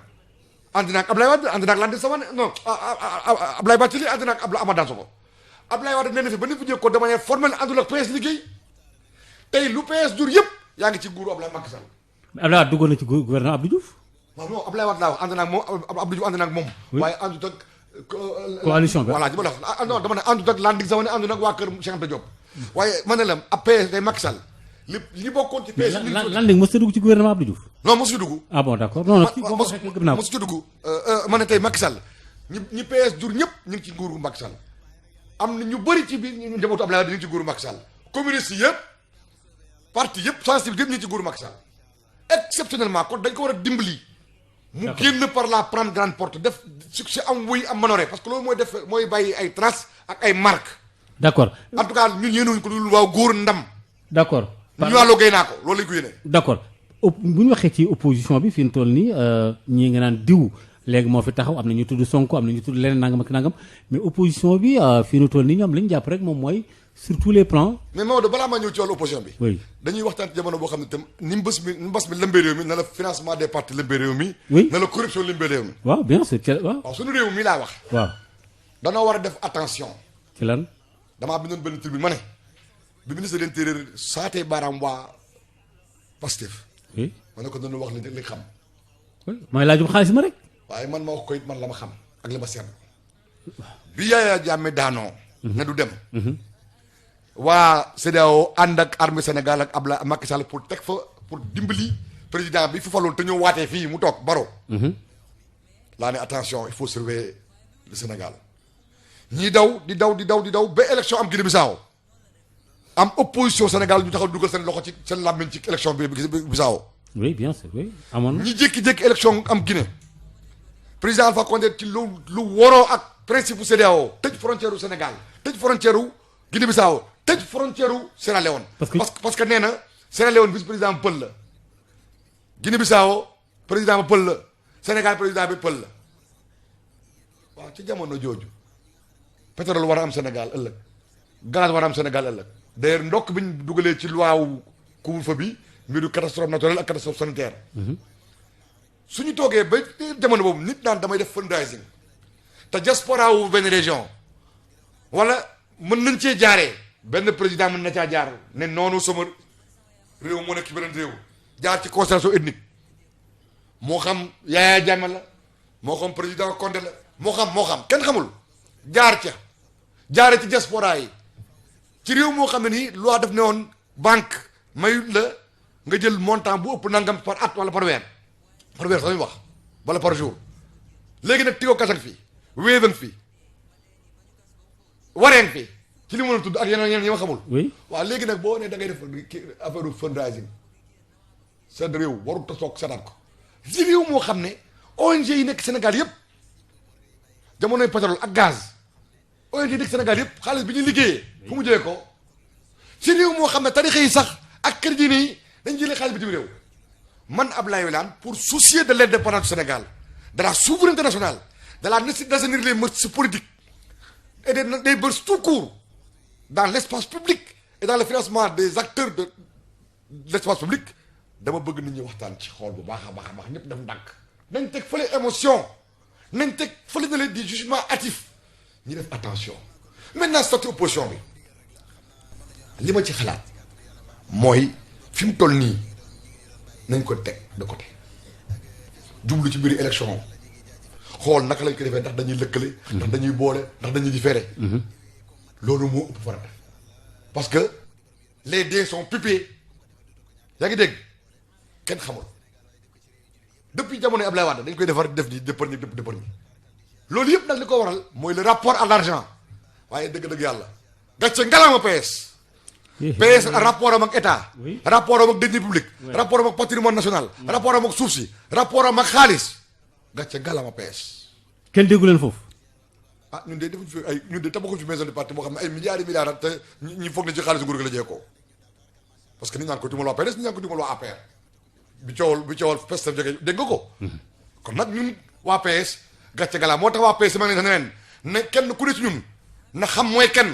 ànd naag Abdoulaye Wade ànd naag Landing Savané non Abdoulaye Bathily ànd naag Amath Dansokho Abdoulaye Wade nee na fi ba ni mu fi jëkkoon de manière formelle àndul ak PS liggéey tey lu PS jur yëpp yaa ngi ci nguuru Abdoulaye Macky Sall. Abdoulaye Wade duggoon na ci gouvernement Abdou Diouf. waaw non Abdoulaye Wade laa wax ànd naag moom Abdou Diouf ànd naag moom. waaye àndut ak. coalition bi voilà ji ma la wax non dama ne àndut ak Landing Savané àndut ak waa kër Cheikh Anta Diop. waaye man ne la ab PS day Macky Sall li bokkoon ci PS. Landing mos a dugg ci gouvernement Abdou Diouf. non mosu ci dugg. ah bon d'accord non non mosu ci dugg. ma ne tey Macky Sall ñi PS jur ñëpp ñu ngi ci nguuru Macky Sall am na ñu bëri ci biir ñu njabootu Abdoulaye Wade ñu ngi ci nguuru Macky Sall communiste yëpp parti yëpp sensible yëpp ñu ngi ci nguuru Macky Sall exceptionnellement kon dañ ko war a dimbali. mu génn par la grande porte def succès am wuy am manoré parce que loolu mooy bàyyi ay traces ak ay marques. d'accord en tout cas ñun yéenewuñ ko loolu waaw góor ndam. d'accord. ñu wàlloo gay naa ko loolu lañ ko yéene. d'accord bu ñu waxee ci opposition bi fi mu toll nii ñii nga naan diw léegi moo fi taxaw am na ñu tudd Sonko am na ñu tudd leneen nangam ak nangam mais opposition bi fi mu toll nii ñoom li ñu jàpp rek moom mooy sur tous les plans. mais Maodo balaa maa ñëw ci wàllu opposition bi. oui dañuy waxtaan ci jamono boo xam ne itam ni mbas mi lëmbee réew mi na la financement des partis lëmbee réew mi. oui na la corruption lëmbee réew mi. waaw bien sûr waaw suñu réew mi laa wax. waaw danoo war a def attention. ci lan. damaa bindoon benn tribune ma ne bi ministre de l'intérieur saatee baaraam waa Pastef. oui ma ne ko dañu wax li xam. oui mooy laajum xaalis ma rek. waaye man ma wax ko it man la ma xam ak li ma seetlu. bi Yaya Jammeh daanoo. ne du dem. waa CEDEAO ànd ak armée Sénégal ak Abdoulaye Macky Sall pour dimbali président bi fu faloon te ñëw waatee fii mu toog Baro. laa ne attention il faut surveiller le Sénégal. ñii daw di daw ba élection am Guinée-Bissau am opposition Sénégal ñu taxaw dugal seen loxo ci seen làmmiñ ci élection bi Bissau. oui bien sûr oui amoon na. ñi jékki-jékki élection am Guinée président Alpha Condé ci lu waroo ak principe bu CEDEAO tëj frontière u Sénégal tëj frontière u Guinée-Bissau tëj frontière u Sierra Leone. parce que nee na Sierra Leone vice président pël la Guinée-Bissau président ba pël la Sénégal président bi pël la waaw ci jamono jooju pétrole war a am Sénégal ëllëg gaz war a am Sénégal ëllëg d'ailleurs ndokk bi ñu dugalee ci loi wu couvre-feu bi mbiru catastrophe naturelle ak catastrophe sanitaire. suñu toogee ba jamono boobu nit naan damay def fundraising te diaspora wu benn région wala mën nañ cee jaaree benn président mën na caa jaar ne noonu sama réew moo nekk ci beneen réew jaar ci concertation ethnique moo xam Yaya Jammeh la moo xam président Condé la moo xam kenn xamul jaar ca jaare ci diaspora yi ci réew moo xam ne nii loi def ne woon banque mayut la nga jël montant bu ëpp nangam par at wala par weer sax ñu wax wala par jour léegi nag Tigo Cash ak fii Wave ak fii Wareen fii ci li mën a tudd ak yeneen yi ma xamul. oui waaw léegi nag boo nee da ngay def affaire fundraising seen réew warut a toog seetaat ko ci réew moo xam ne ONG yi nekk Sénégal yëpp jamonoy pétrole ak gaz ONG yi nekk Sénégal yëpp xaalis bi ñuy liggéeyee fu mu jëlee ko ci réew moo xam ne tarixa yi sax ak kër diine yi dañ jëlee xaalis bitim réew man Abdoulaye Wilane pour soucier de l'indépendance du Sénégal de la souveraineté nationale de la nécessité d'assainir les mœurs politiques et des mœurs tout court dans l'espace public et dans le financement des acteurs de l'espace public dama bëgg nit ñi waxtaan ci xool bu baax a baax ñëpp def ndànk nañ teg fële émotion nañ teg fële na leen di jugement hâtif ñu def attention maintenant statut opposition bi li ma ci xalaat mooy fi mu toll nii nañ ko teg de côté jublu ci biir élection xool naka lañ ko defee ndax dañuy lëkkale ndax dañuy boole ndax dañuy différé loolu moo ëpp farata parce que les dés sont pipés yaa ngi dégg kenn xamul depuis jamono Ablaye Wade dañ koy defar def ni dëppar ñi loolu yëpp nag li ko waral mooy le rapport à l'argent waaye dëgg-dëgg yàlla gàcce ngalaama PS. PS rapport am ak état. rapport am ak deniers publics. rapport am ak patrimoine national. rapport am ak suuf si. rapport am ak xaalis gàcce ngalaama PS. kenn déggu leen foofu. ah ñun de defuñu fi ay ñun de tabaxuñu fi maison de parti boo xam ne ay milliards et milliards te ñi foog ne ci xaalis nguur gi la jee ko parce que ni ñu naan ko dimbal waa PDS ni ñu naan ko dimbal waa APR bi coowal Pastef jógee dégg nga ko. kon nag ñun waa PS gàcce ngalaama moo tax waa PS ma ne leen ne kenn ku ne ci ñun na xam mooy kenn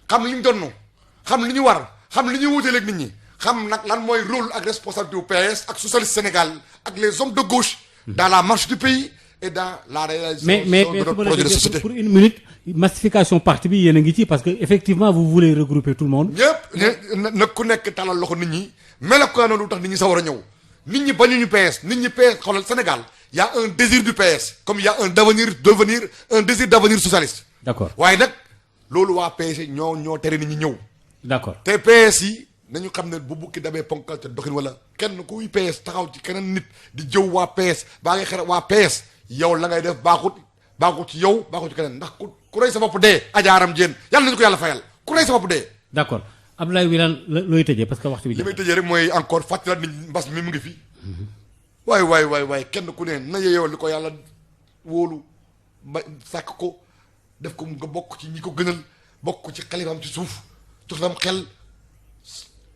xam li ñu donn xam li ñu war xam li ñuy wuuteel ak nit ñi xam nag lan mooy rôle ak responsabilité bu PS ak socialiste Sénégal ak les hommes de gauche dans la marche du pays et dans la réalisation de notre projet de société. Pour une minute massification parti bi yéen a ngi ci parce que effectivement vous voulez regrouper tout le monde. ñëpp na ku nekk talal loxo nit ñi melokaano lu tax nit ñi sa war a ñëw nit ñi bañuñu PS nit ñi PS xoolal Sénégal y a un désir du PS comme il y a un désir d'avenir socialiste. D'accord waaye nag loolu waa PS ñoo tere nit ñi ñëw. D'accord te PS yi nañu xam ne bu bukki dabee ponkal ca doxin wala kenn kuy PS taxaw ci keneen nit di jëw waa PS baa ngay xere waa PS yow la ngay def baaxut ci yow baaxut ci keneen ndax ku rey sa bopp dee ajaaram jéen yàlla nañu ko yàlla fayal ku rey sa bopp dee. d'accord Abdoulaye Wilane looy tëjee parce que waxtu bi. li may tëjee rek mooy encore fàttaliwaat nit mbas mi mu ngi fi. waay kenn ku ne na yow li ko yàlla wóolu ba sàkk ko def ko nga bokk ci ñi ko gënal bokk ci xalifaam ci suuf jox lam xel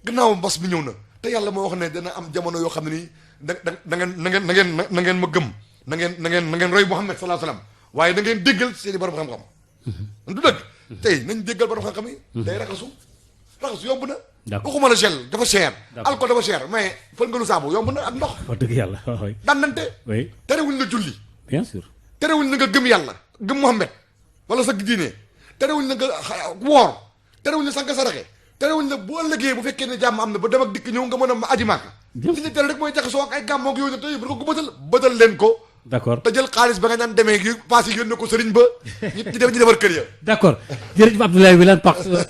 gannaaw mbas mi ñëw na te yàlla moo wax ne dana am jamono yoo xam ne nii na ngeen ma gëm na ngeen roy Muhammad sallallahu alayhi wasallam waaye na ngeen déggal seeni borom xam-xam. du dëgg. tey nañ déggal borom xam-xam yi. day raxasu yomb na. d'accord waxuma la gel dafa cher. alcool dafa cher mais fël nga lu saabu yomb na ak ndox. wax dëgg yàlla waaw. dandante. oui terewuñ la julli. bien sûr. terewuñ la nga gëm yàlla gëm Muhammad wala sa diine terewuñ la nga woor terewuñ la sax nga saraxe terewuñ la boo ëllëgee bu fekkee ne jàmm am na ba dem ak dikk ñëw nga mën a aji màkk. li ñu tere rek mooy jaxasoo ak ay gàmmoog yooyu te bu ko bëtal leen ko. d'accord te jël xaalis ba nga daan demee gi paas yi yónnee ko sëriñ ba ñu defar kër ya. d'accord jërëjëf Abdoulaye Wilane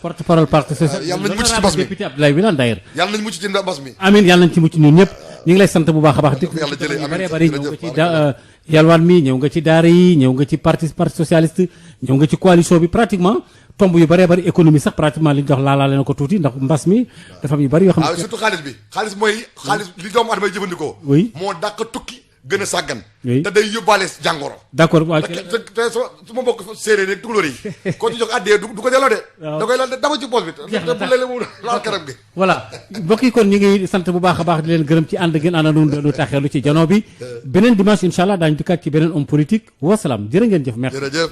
porte-parole parti socialiste. yàlla nañ mucc ci mbas mi député Abdoulaye Wilane d'ailleurs. yàlla nañ mucc ci mbas mi. amiin yàlla nañ ci mucc ñun ñëpp ñu ngi lay sant bu baax a baax. yàlla jëlee amiin bari ñëw nga ci yalwaan mi ñëw nga ci daara yi ñëw nga ci parti socialiste ñëw nga ci coalition bi pratiquement tomb yu bëree bëri économie sax pratiquement li ñu jox laalaale na ko tuuti ndax mbas mi dafa am yu bëri yoo xam ne. surtout xaalis mooy xaalis li doomu adama jëfandikoo. oui moo dàq tukki gën a sàggan. oui te day yóbbaale jàngoro. d'accord waaw te su ma bokk séeréer rek tukulóor yi. koo ci jox àddee du ko delloo de. waaw da koy laal de dama ci poos bi. jeex na te bu léeg-léeg mu laal kanam gi. voilà mbokk yi kon ñu ngi sant bu baax a baax di leen gërëm ci ànd ngeen àndandoo lu taxeelu ci janoo bi beneen dimanche incha allah daañu dikkaat ci beneen homme politique wasalaam jërë ngeen jëf merci. jërëjëf.